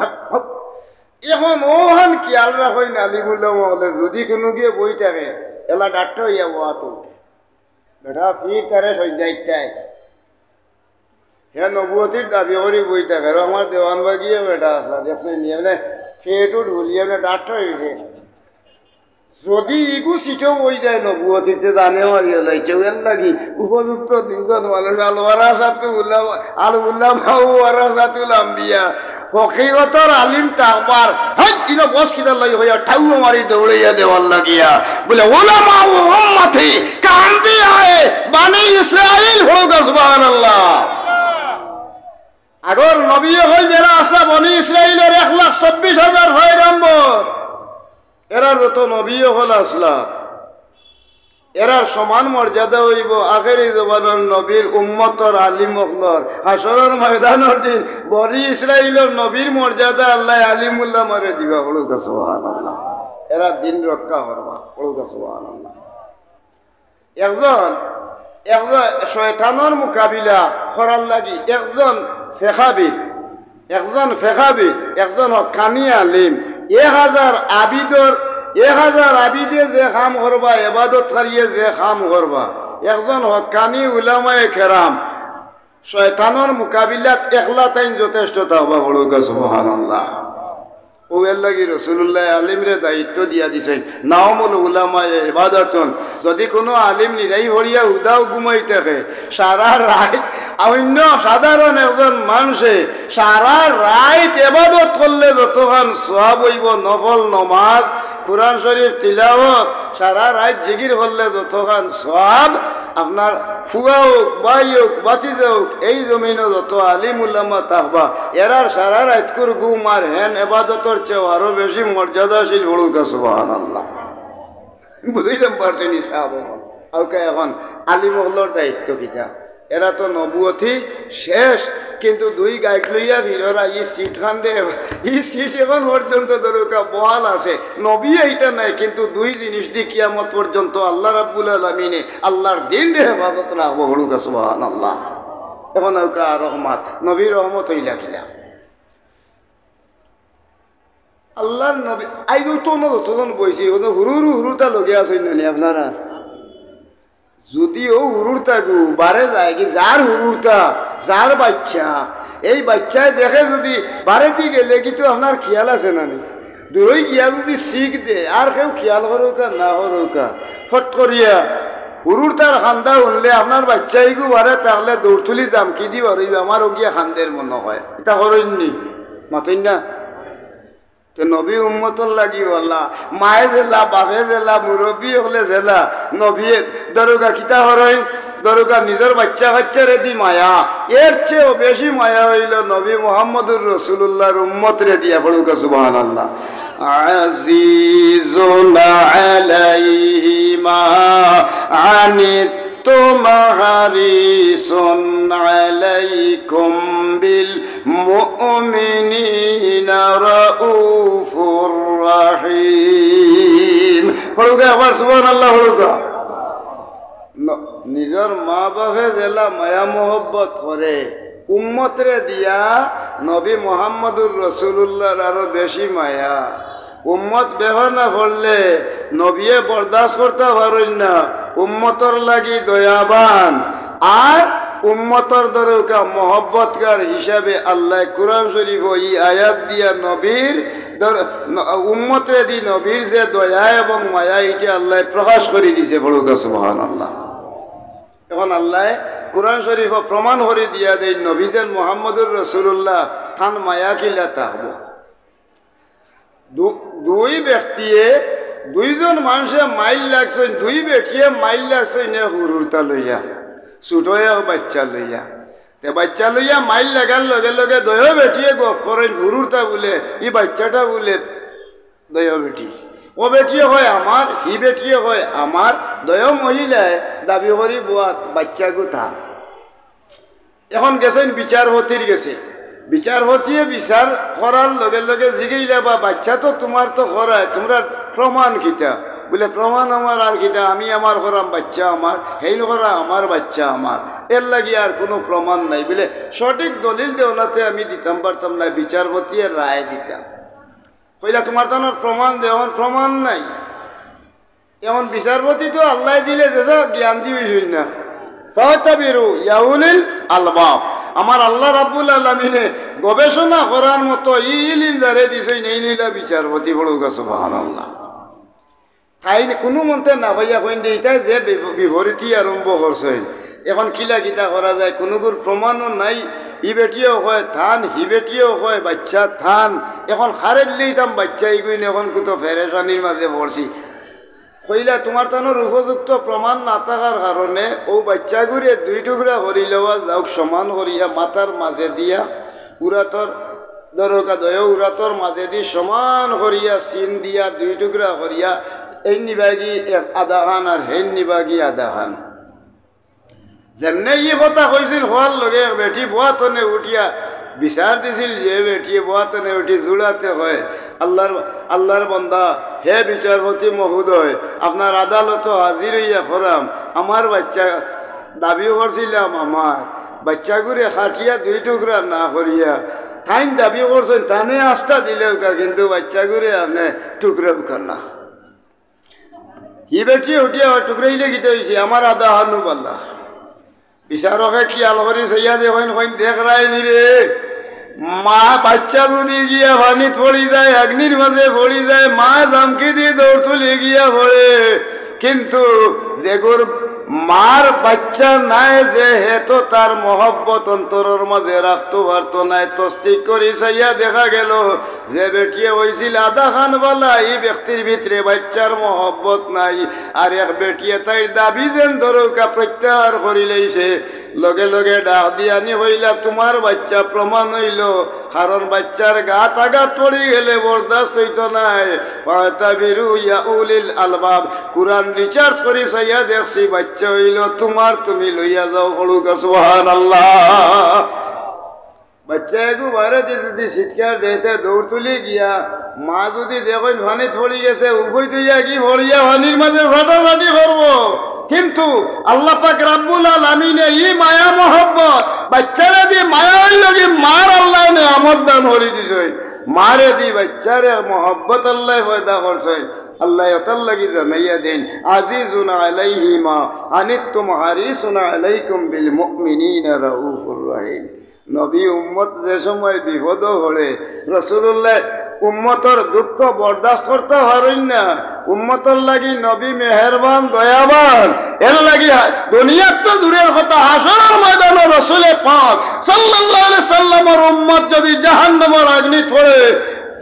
Speaker 1: এখন ওহান খেয়াল রাখই না আলিমুল্লাহ মহলে যদি কোনো গিয়ে বই থাকে এলা ডাক্তার হইয়া ওয়া তো বেটা ফির তারে সজ্জাইতাই হে নবুয়তির দাবি করি বই থাকে আর আমার দেওয়ান বাগিয়ে বেটা আসলা দেখছো নিয়ে মানে ফেটও ঢুলিয়ে মানে ডাক্তার হয়েছে যদি ইগু সিটেও বই যায় নবুয়তিতে জানে মারিয়ে লাইছে এর লাগি উপযুক্ত দুজন মানুষ আলওয়ারা সাতু উল্লাহ আল উল্লামা ওয়ারাসাতুল আম্বিয়া হকিকতর আলিম তাকবার হ্যাঁ ইনো বস কিদার লাগি হইয়া ঠাউ মারি দৌড়াইয়া দেওয়ার লাগিয়া বলে উলামা ও উম্মতি কাম্বিয়ায়ে বানি ইসরাইল হোক সুবহানাল্লাহ আগর নবী হই যারা আসলা বনি ইসরাইলের 1,24,000 পয়গম্বর এরার যত নবী হল আসলা এরার সমান মর্যাদা হইব আখেরি জবানের নবীর উম্মতর আলিম হলর হাসরের ময়দানের দিন বনি ইসরাইলের নবীর মর্যাদা আল্লাহ আলিমুল্লাহ মারে দিবা বলুকা সুবহানাল্লাহ এরা দিন রক্ষা করবা বলুকা সুবহানাল্লাহ একজন শয়তানের মোকাবিলা করার লাগি একজন ফেকাবিদ একজন কানি আলিম 1000 আবিদে যে কাম করবা এবাদত করিয়ে যে কাম করবা একজন হকানি উলামায়ে কেরাম শয়তানের মোকাবিলাত একলা তাইন যথেষ্ট তাওবা বলুকা সুবহানাল্লাহ ও এর লাগি রাসূলুল্লাহ আলিমরে দায়িত্ব দিয়া দিছেন নাওমুল উলামায়ে ইবাদাতুন যদি কোনো আলিম নিরাই হরিয়া উদাও ঘুমাই থাকে সারা রাত অন্য সাধারণ একজন মানুষে সারা রাত ইবাদত করলে যতক্ষণ সওয়াব হইব নফল নামাজ কুরআন শরীফ তিলাওয়াত সারা রাত জিকির করলে যতক্ষণ সওয়াব আপনার ফুয়া হোক ভাই হোক বাতিজা হোক এই জমিনে যত আলিম উলামা তাহবা এরার সারা রাত করে ঘুম আর হেন ইবাদতের চেয়ে আরো বেশি মর্যাদাশীল বলুকা সুবহানাল্লাহ বুঝাইলাম পারছেন সাহাব আউকে এখন আলিম হলর দায়িত্ব কিটা এরা তো নবুয়তি শেষ কিন্তু দুই গাইড লইয়া ভিড়রা ই সিট খান দে ই সিট এখন পর্যন্ত দরকা বহাল আছে নবী এইটা নাই কিন্তু দুই জিনিস দি কিয়ামত পর্যন্ত আল্লাহ রাব্বুল আলামিনে আল্লাহর দিন রে হেফাজত রাখবো বলুকা সুবহানাল্লাহ এখন আউকা রহমত নবীর রহমত হইলা কিলা আল্লাহর নবী আইও তো নতজন বইছি ও হুরুতা লগে আছেন নি আপনারা যদিও হুরুরতা গু বারে যায় কি যার হুরুরতা যার বাচ্চা এই বাচ্চায় দেখে যদি বাড়িতে গেলে কিন্তু আপনার খেয়াল আছে না নি দূরই গিয়া যদি শিখ দে আর কেউ খেয়াল করুকা না করুকা ফট করিয়া হুরুরতার খান্দা উনলে আপনার বাচ্চাই গু বারে তাহলে দৌড় তুলি যাম কি দিব আমারও গিয়া খান্দের মনে হয় এটা করেননি মাতেন না তো নবী উম্মতর লাগি বলা মায়ে জেলা বাপে জেলা মুরব্বী হলে জেলা নবী দরগা কিতা হরই দরগা নিজের বাচ্চা কাচ্চারে দি মায়া এর চেয়েও বেশি মায়া হইল নবী মুহাম্মদুর রাসূলুল্লাহর উম্মতরে দিয়া পড়ুকা সুবহানাল্লাহ আজিজুন আলাইহি মা আনিত হারিসুন আলাইকুম বিল মুমিনিনা রাউফুর রাহিম পড়ুকা আবার সুবহানাল্লাহ পড়ুকা নিজের মা বাপে জেলা মায়া মোহব্বত করে উম্মতরে দিয়া নবী মুহাম্মদুর রাসূলুল্লাহর আরো বেশি মায়া উম্মত বেহনা পড়লে নবীয়ে বরদাস্ত করতে পারেন না উম্মতর লাগি দয়াবান আর উম্মতর দরকা মোহব্বতকার হিসাবে আল্লাহ কুরআন শরীফ এই আয়াত দিয়া নবীর উম্মতরে দি নবীর যে দয়া এবং মায়া এটা আল্লাহ প্রকাশ করে দিছে বলুকা সুবহানাল্লাহ এখন আল্লাহ কুরআন শরীফ প্রমাণ করে দিয়া দেয় নবীজেন মুহাম্মদুর রাসূলুল্লাহ থান মায়া কিলা তাহব দুই ব্যক্তিয়ে দুইজন মানুষে মাইল লাগছে দুই বেটিয়ে মাইল লাগছে নে হুরুরতা লইয়া ছুটয়া বাচ্চা লইয়া তে বাচ্চা লইয়া মাইল লাগার লগে লগে দয় বেটিয়ে গফ করেন হুরুরতা বলে ই বাচ্চাটা বলে দয় বেটি ও বেটিয়ে হয় আমার হি বেটিয়ে হয় আমার দয় মহিলায় দাবি করি বুয়াত বাচ্চা গুথা এখন গেছেন বিচারপতির গেছে বিচারপতিয়ে বিচার করার লগে লগে জিগাইলা বা বাচ্চা তো তোমার তো করায় তোমরা প্রমাণ কিতা বলে প্রমাণ আমার আর কিতা আমি আমার করাম বাচ্চা আমার হেইন করা আমার বাচ্চা আমার এর লাগি আর কোনো প্রমাণ নাই বলে সঠিক দলিল দেওয়াতে আমি দিতাম পারতাম না বিচারপতি রায় দিতাম কইলা তোমার তো প্রমাণ দেওয়ার প্রমাণ নাই এমন বিচারপতি তো আল্লাহ দিলে যেসা জ্ঞান দিবি না ফাতাবিরু ইয়াউলিল আলবাব আমার আল্লাহ রাব্বুল আলামিনে গবেষণা করার মতো ইলম যারে দিছই নেই নিলা বিচারপতি পড়ুকা সুবহানাল্লাহ তাই কোনো মন্ত্রে না ভাইয়া কইন এইটা যে বিপরীতি আরম্ভ করছে এখন কিলা কিতা করা যায় কোনোগুর প্রমাণও নাই ই বেটিও হয় থান হি বেটিও হয় বাচ্চা থান এখন খারে দিলেইতাম বাচ্চা ইগুইন এখন কত ফেরেশানির মাঝে পড়ছি কইলা তোমার তানোর উপযুক্ত প্রমাণ না থাকার কারণে ও বাচ্চাগুড়ে দুই টুকরা হরি লওয়া যাওক সমান হরিয়া মাথার মাঝে দিয়া উরাতর দরকা দয় উরাতর মাঝে দি সমান হরিয়া সিন দিয়া দুই টুকরা হরিয়া এই নিবাগি আধা খান আর হেন নিবাগি আধা খান যেমনে ই কথা কইছিল হওয়ার লগে বেটি বোয়াতনে উঠিয়া বিচার দিছিল যে বেটি বোয়াতনে উঠি জোড়াতে হয় আল্লাহর বন্দা হে বিচারপতি মহোদয় আপনার আদালত হাজির হইয়া করাম আমার বাচ্চা দাবি করছিলাম আমার বাচ্চাগুড়ে খাটিয়া দুই টুকরা না করিয়া তাইন দাবি করছেন তানে আস্থা দিলেও কিন্তু বাচ্চাগুড়ে আপনি টুকরা না হি বেটি উঠিয়া টুকরাইলে গীতে হয়েছে আমার আদা হানু পাল্লা বিচারকে খেয়াল করি সইয়া দেখেন দেখ রায়নি রে মা বাচ্চা যদি গিয়া পানিত পড়ি যায় অগ্নির মাঝে পড়ি যায় মা জামকি দিয়ে দৌড় তুলে গিয়া পড়ে কিন্তু যেগুর মার বাচ্চা নাই যে হেতো তার মহব্বত অন্তরের মাঝে রাখতে পারতো নাই তস্তিক করি চাইয়া দেখা গেল যে বেটিয়ে হয়েছিল আধা খানওয়ালা এই ব্যক্তির ভিতরে বাচ্চার মহব্বত নাই আর এক বেটিয়ে তাই দাবি যেন ধরুকা প্রত্যাহার করি লইছে লগে লগে ডাক দিয়ানি হইলা তোমার বাচ্চা প্রমাণ হইল কারণ বাচ্চার গাত আঘাত পড়ি গেলে বরদাস্ত হইত নাই ফাতাবিরু ইয়া উলিল আলবাব কুরআন রিচার্জ করি চাইয়া দেখছি বাচ্চা হইল তোমার তুমি লইয়া যাও পড়ুকা সুবহানাল্লাহ বাচ্চা একবারে যদি চিৎকার দিতে দৌড় তুলি গিয়া মা যদি দেখেন পানিত পড়ি গেছে উভয় দিয়া কি ভরিয়া পানির মাঝে ঝাঁটাঝাঁটি করবো কিন্তু আল্লাহ পাক রব্বুল আলামিনে ই মায়া মোহব্বত বাচ্চারা দি মায়া হইল কি মার আল্লাহ নিয়ামত দান হরি দিছে মারে দি বাচ্চারে মোহব্বত আল্লাহ পয়দা করছে আল্লাহ তার লাগি জানাইয়া দেন আজিজুন আলাইহি মা আনিতুম হারিসুন আলাইকুম বিল মুমিনিনা রাউফুর রহিম নবী উম্মত যে সময় বিপদ হলে রাসূলুল্লাহ উম্মতর দুঃখ বরদাস্ত করতে পারেন না উম্মতর লাগি নবী মেহেরবান দয়াবান এর লাগি দুনিয়ার তো দূরের কথা হাসরের ময়দানে রাসূলে পাক সাল্লাল্লাহু আলাইহি সাল্লামের উম্মত যদি জাহান্নামের অগ্নি পড়ে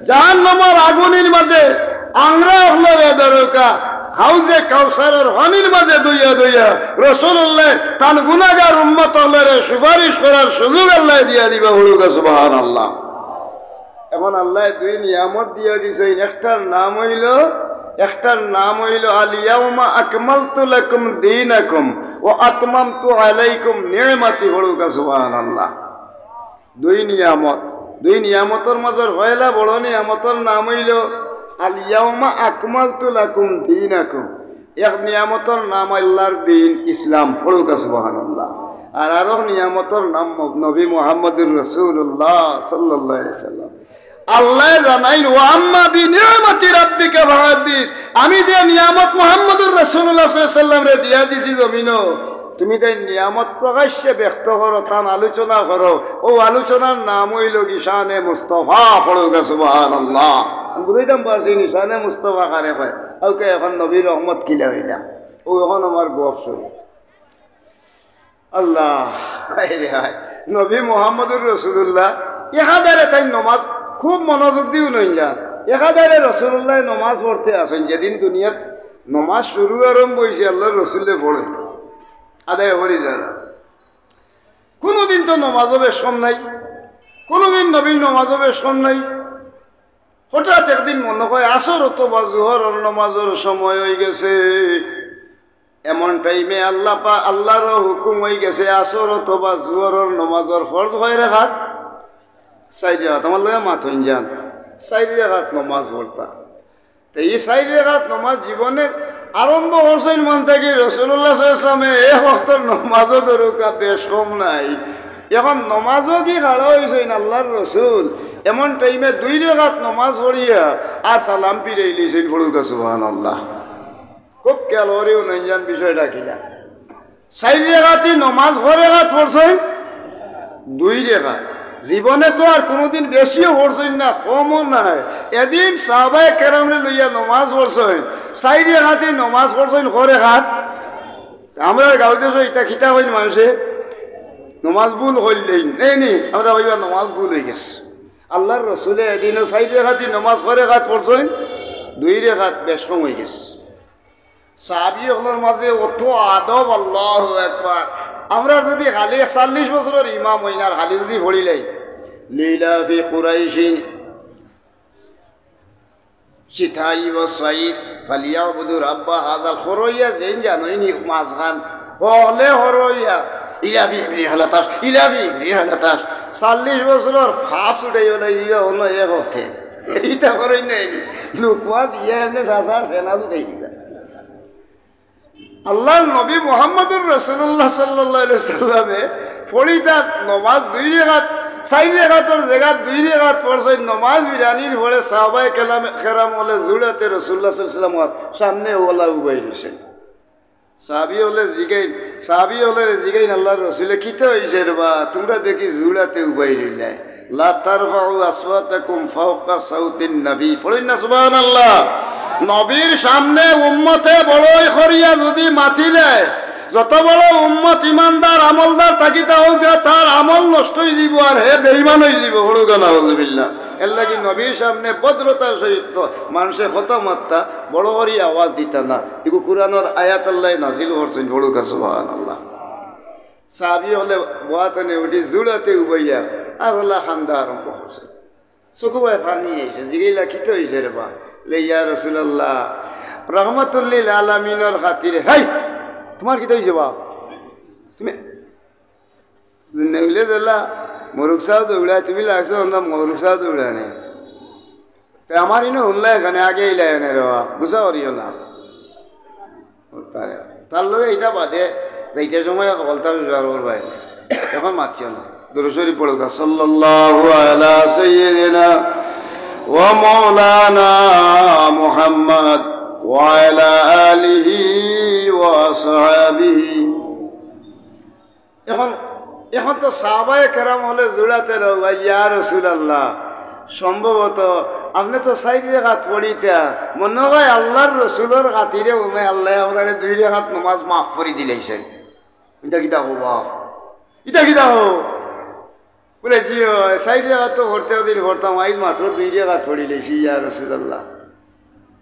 Speaker 1: জাহান্নামের আগুনের মাঝে আংরা হলো দরকা হাউজে কাউসারের হনির মাঝে দুইয়া দুইয়া রাসূলুল্লাহ তান গুনাহগার উম্মত হলরে সুপারিশ করার সুযোগ আল্লাহ দিয়া দিবা বলুক সুবহানাল্লাহ। এখন আল্লাহ দুই নিয়ামত দিয়া দিছে, একটার নাম হইল আল ইয়াউমা আকমালতু লাকুম দীনাকুম ওয়া আতমামতু আলাইকুম নি'মাতি বলুক সুবহানাল্লাহ। দুই নিয়ামতের মাজর হয়লা বড় নিয়ামতের নাম হইল আল ইয়াউমা আকমালতু লাকুম দীনাকুম। এক নিয়ামতের নাম আল্লাহর দিন ইসলাম বলুক সুবহানাল্লাহ। আর আরো নিয়ামতের নাম নবী মুহাম্মদুর রাসূলুল্লাহ সাল্লাল্লাহু আলাইহি ওয়াসাল্লাম। আল্লাহ জানাইল ওয়া আম্মা বিনিয়ামতি রাব্বিকা ফাহাদিস, আমি যে নিয়ামত মুহাম্মদুর রাসূলুল্লাহ সাল্লাল্লাহু আলাইহি ওয়াসাল্লাম রে দিয়া দিছি জমিনও, তুমি তাই নিয়ামত প্রকাশ্যে ব্যক্ত করো, তান আলোচনা করো। ও আলোচনার নাম হইল শানে মুস্তাফা পড়ুক সুবহানাল্লাহ। বুঝাইতাম পারছি শানে মুস্তাফা কারে কয়, ওকে এখন নবীর রহমত কিলা হইলা, ও এখন আমার গপ শুরু। আল্লাহ নবী মুহাম্মদুর রাসূলুল্লাহ একাধারে তাই নমাজ খুব মনোযোগ দিও নই যান, একাধারে রাসূলুল্লাহ নমাজ পড়তে আসেন। যেদিন দুনিয়াত নমাজ শুরু আরম্ভ হয়েছে আল্লাহর রাসূলে পড়ে আদায় করি যারা। কোনোদিন তো নমাজও বেশ কম নাই, কোনোদিন নবীর নমাজও বেশ কম নাই। হঠাৎ একদিন মনে হয় আসর অথবা জোহরের নমাজের সময় হয়ে গেছে, এমন টাইমে আল্লাহর হুকুম হয়ে গেছে আসর অথবা জোহরের নমাজের ফরজ হয় রাখাত 4 রাকাত। আমার লাগে মাথন যান 4 রাকাত নমাজ পড়তা। তো এই 4 রাকাত নমাজ জীবনে আরম্ভ করছেন মন থেকে রাসূলুল্লাহ সাল্লাল্লাহু আলাইহি ওয়াসাল্লামে এক ওয়াক্তের নমাজও দরকার বেশ কম নাই। এখন নমাজও কি খাড়া হয়েছেন আল্লাহর রসুল এমন টাইমে 2 রাকাত নমাজ পড়িয়া আর সালাম ফিরাই লইছেন পড়ুক সুবহানাল্লাহ। খুব খেয়াল করেও নাই জান বিষয়টা কিনা। 4 রাকাতই নমাজ 4 রাকাত পড়ছেন 2 রাকাত। জীবনে তো আর কোনোদিন বেশিও পড়ছেন না, কমও নাই। এদিন সাহাবায়ে কেরামরে লইয়া নমাজ পড়ছেন 4 রাকাতই নমাজ পড়ছেন 4 রাকাত। আমরা গাঁওতে এটা খিতা হইল মানুষে নমাজ ভুল হইলেই নেই আমরা হইবা নমাজ ভুল হয়ে গেছে। আল্লাহর রসুলে এদিনও 4 রাকাতই নমাজ 4 রাকাত পড়ছেন 2 রাকাত বেশ কম হয়ে গেছে। সাহাবী হলোর মাঝে অত আদব, আল্লাহু আকবার। আমরা যদি খালি 40 বছরের ইমাম হই না, খালি যদি পড়িলাই লীলা ফি কুরাইশিন শিথাই ও সাইফ ফালিয়াবুদু রাব্বা হাযাল খরইয়া যেন জানোইনি মাঝখান হলে হরইয়া ইলাফি রিহালাতাস ইলাফি রিহালাতাস 40 বছরের ফাঁস উঠে গেলে ইয়া অন্য এক হতে এইটা করেই নাই লুকমা দিয়ে এমনি সাসার ফেনাস উঠে গেল। আল্লাহর নবী মুহাম্মদুর রাসূলুল্লাহ সাল্লাল্লাহু আলাইহি ওয়াসাল্লামে ফরিদা নমাজ 2 রাকাত 4 রাকাতের জায়গা 2 রাকাত পড়ছেন। নমাজ বিরানির পরে সাহাবায়ে কেরাম হলে জুড়াতে রাসূলুল্লাহ সাল্লাল্লাহু আলাইহি ওয়াসাল্লাম সামনে ওলা উবাই রইছেন। সাহাবী হলে জিগাইন আল্লাহর রাসূলে কিতে হইছে রে বা তোমরা দেখি জুড়াতে উবাই রইলে লা তারফাউ আসওয়াতাকুম ফাওকা সাউতিন নবী পড়েন না সুবহানাল্লাহ। নবীর সামনে উম্মতে বড়ই করিয়া যদি মাতিলে যত বড় উম্মত ইমানদার আমলদার থাকিতা হোক তার আমল নষ্ট হয়ে যাব আর হে বেঈমান হয়ে যাব হড়ুগা নাউযুবিল্লাহ। এর লাগি নবীর সামনে ভদ্রতার সহিত মানুষে হতমাত্তা বড় করি আওয়াজ দিতা না। এগু কুরআনের আয়াত আল্লাহ নাজিল করছেন হড়ুগা সুবহানাল্লাহ। সাহাবী হলে বাতনে উঠি জুড়াতে উবাইয়া আর হলা খান্দা আরম্ভ করছে। চকু বাই পানি আইছে জিগাইলা কিতে হইছে রে বা ইয়া রাসূলুল্লাহ রহমাতুল্লিল আলামিনের খাতিরে হাই তোমার কি হইছে বাপ তুমি নেউলে দিলা মরুক সাহ দৌড়ায় তুমি লাগছো না মরুক সাহ দৌড়ায় নেই তো আমার ইনো উল্লাহ এখানে আগে ইলাই নে রে বুঝা করিও না তার লগে এটা বাদে যাইতে সময় বলতাম ব্যবহার ভাই এখন মাতিও না দুরূদ শরীফ পড়ুক সাল্লাল্লাহু আলা সাইয়্যিদিনা ওয়া মাওলানা মুহাম্মদ ওয়া আলা আলিহি ওয়া আসহাবিহি। এখন তো সাহাবায়ে কেরাম হলে জুড়াতে রবা ইয়া রাসূলুল্লাহ সম্ভবত আপনি তো 4 রাকাত পড়িতা মনে হয় আল্লাহর রসুলের খাতিরে উমে আল্লাহ আপনারে 2 রাকাত নামাজ মাফ করে দিলেছেন। এটা কিটা হবা এটা কিটা হো বলে জি হয় 4 রাকাত তো পড়তে দিন পড়তাম আইজ মাত্র 2 রাকাত পড়ি লেছি ইয়া রাসূলুল্লাহ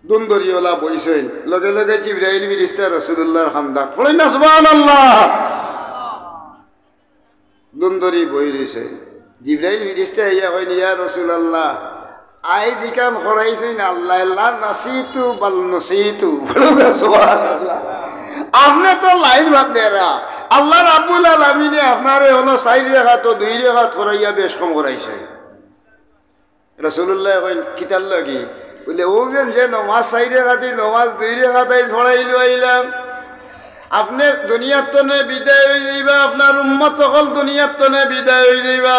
Speaker 1: দুন্দরিওয়ালা বইছেন লগে লগে জিবরাইল ফেরেশতা রাসূলুল্লাহর খামদাত পড়েন না সুবহানাল্লাহ দুন্দরি বই রইছে জিবরাইল ফেরেশতা ইয়া কইন ইয়া রাসূলুল্লাহ আইজ ইকাম করাইছেন আল্লাহ লা নাসিতু বাল নাসিতু সুবহানাল্লাহ আপনি তো লাইন বাদ দেরা আল্লাহ রাব্বুল আলামিনে আপনারে হলো 4 রাকাত ও 2 রাকাত করাইয়া বেশ কম করাইছে রাসূলুল্লাহ কইন কিতাল লাগি বলে ও যে নামাজ 4 রাকাতই নামাজ 2 রাকাতই পড়াইলো আইলাম আপনি দুনিয়ার তনে বিদায় হয়ে যাইবা আপনার উম্মত সকল দুনিয়ার তনে বিদায় হয়ে যাইবা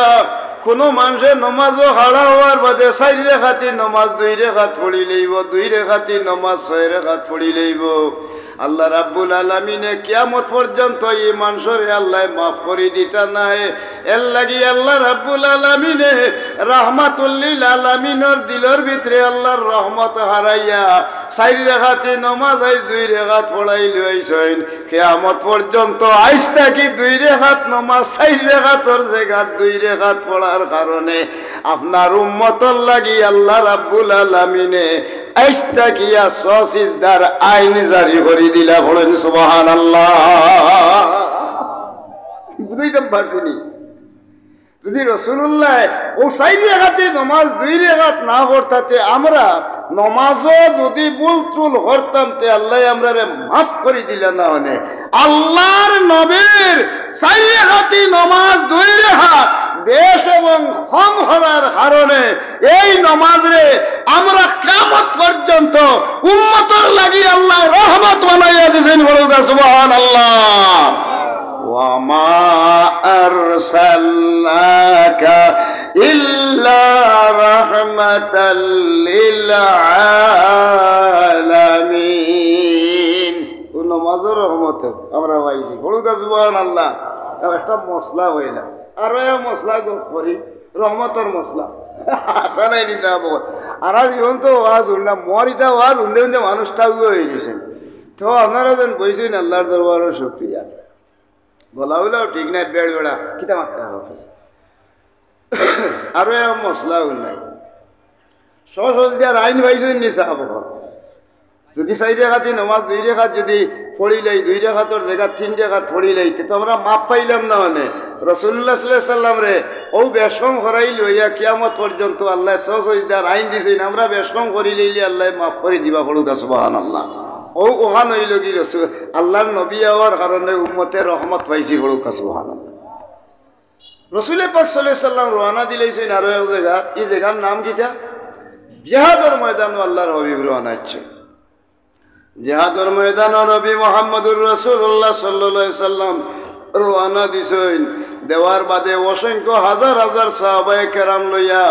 Speaker 1: কোনো মানুষের নমাজও হারা হওয়ার বাদে 4 রাকাতই নামাজ 2 রাকাত পড়ি লইব 2 রাকাতই নামাজ 6 রাকাত পড়ি লইব আল্লাহ রাব্বুল আলামিনে কিয়ামত পর্যন্ত এই মানুষের আল্লাহ মাফ করে দিতা নাই এর লাগি আল্লাহ রাব্বুল আলামিনে রাহমাতুল লিল আলামিনের দিলের ভিতরে আল্লাহর রহমত হারাইয়া 4 রাকাতে নামাজ আই 2 রাকাত পড়াই লইছেন কিয়ামত পর্যন্ত আইজ থাকি 2 রাকাত নামাজ 4 রাকাতের জায়গা 2 রাকাত পড়ার কারণে আপনার উম্মতের লাগি আল্লাহ রাব্বুল আলামিনে আইস্তাকিয়া সসিজদার আইন জারি করে দিলা বলেন সুবহানাল্লাহ বুঝাইতাম পারছিনি যদি রাসূলুল্লাহ ও 4 রাকাতে নামাজ 2 রাকাত না পড়তাতে আমরা নামাজও যদি ভুল করতাম তে আল্লাহ আমরারে মাফ করে দিলা না মানে আল্লাহর নবীর 4 রাকাতে নামাজ 2 রাকাত দেশ এবং কম হওয়ার কারণে এই নামাজরে আমরা কিয়ামত পর্যন্ত উম্মতের লাগি আল্লাহ রহমত বানাইয়া দিয়েছেন বলুন সুবহানাল্লাহ ওয়া মা আরসালনাকা ইল্লা রাহমাতাল লিল আলামিন ও নামাজের রহমত আমরা পাইছি বলুন সুবহানাল্লাহ তার একটা মশলা হইলা আর মশলা করি রহমতর মশলা আসানাই নিশা আর আজ ইভন তো ওয়াজ শুনলাম মরিটা ওয়াজ উন্দে উন্দে মানুষটা হয়ে গেছেন তো আপনারা যেন বইছেন আল্লাহর দরবারের শুকরিয়া বলা হইলেও ঠিক নাই বেড় বেড়া কিতা মারতে হবে আরো মশলা নাই সহজ আইন পাইছেন নিশা আবহাওয়া যদি 4 রাকাতে নামাজ 2 রাকাত যদি পড়িলাই 2 রাকাতের জায়গা 3 রাকাত পড়িলাই তো আমরা মাপ পাইলাম না মানে রাসূলুল্লাহ সাল্লাল্লাহু আলাইহি সাল্লাম রে ও বেশকম করাই লইয়া কিয়ামত পর্যন্ত আল্লাহ সহজদার আইন দিছেন আমরা বেশকম করি লইলে আল্লাহ মাফ করে দিবা বলুক সুবহানাল্লাহ ও ওহান হইল কি রাসূল আল্লাহর নবী হওয়ার কারণে উম্মতের রহমত পাইছি বলুক সুবহানাল্লাহ রাসূল পাক সাল্লাল্লাহু আলাইহি সাল্লাম রওনা দিলেছেন আর এক জায়গা এই জায়গার নাম কিটা জিহাদের ময়দান আল্লাহর হাবিব রওনা হচ্ছে জিহাদের ময়দান নবী মুহাম্মদুর রাসূলুল্লাহ সাল্লাল্লাহু আলাইহি সাল্লাম রওনা দিছেন দেওয়ার বাদে অসংখ্য হাজার হাজার সাহাবায়ে কেরাম লইয়া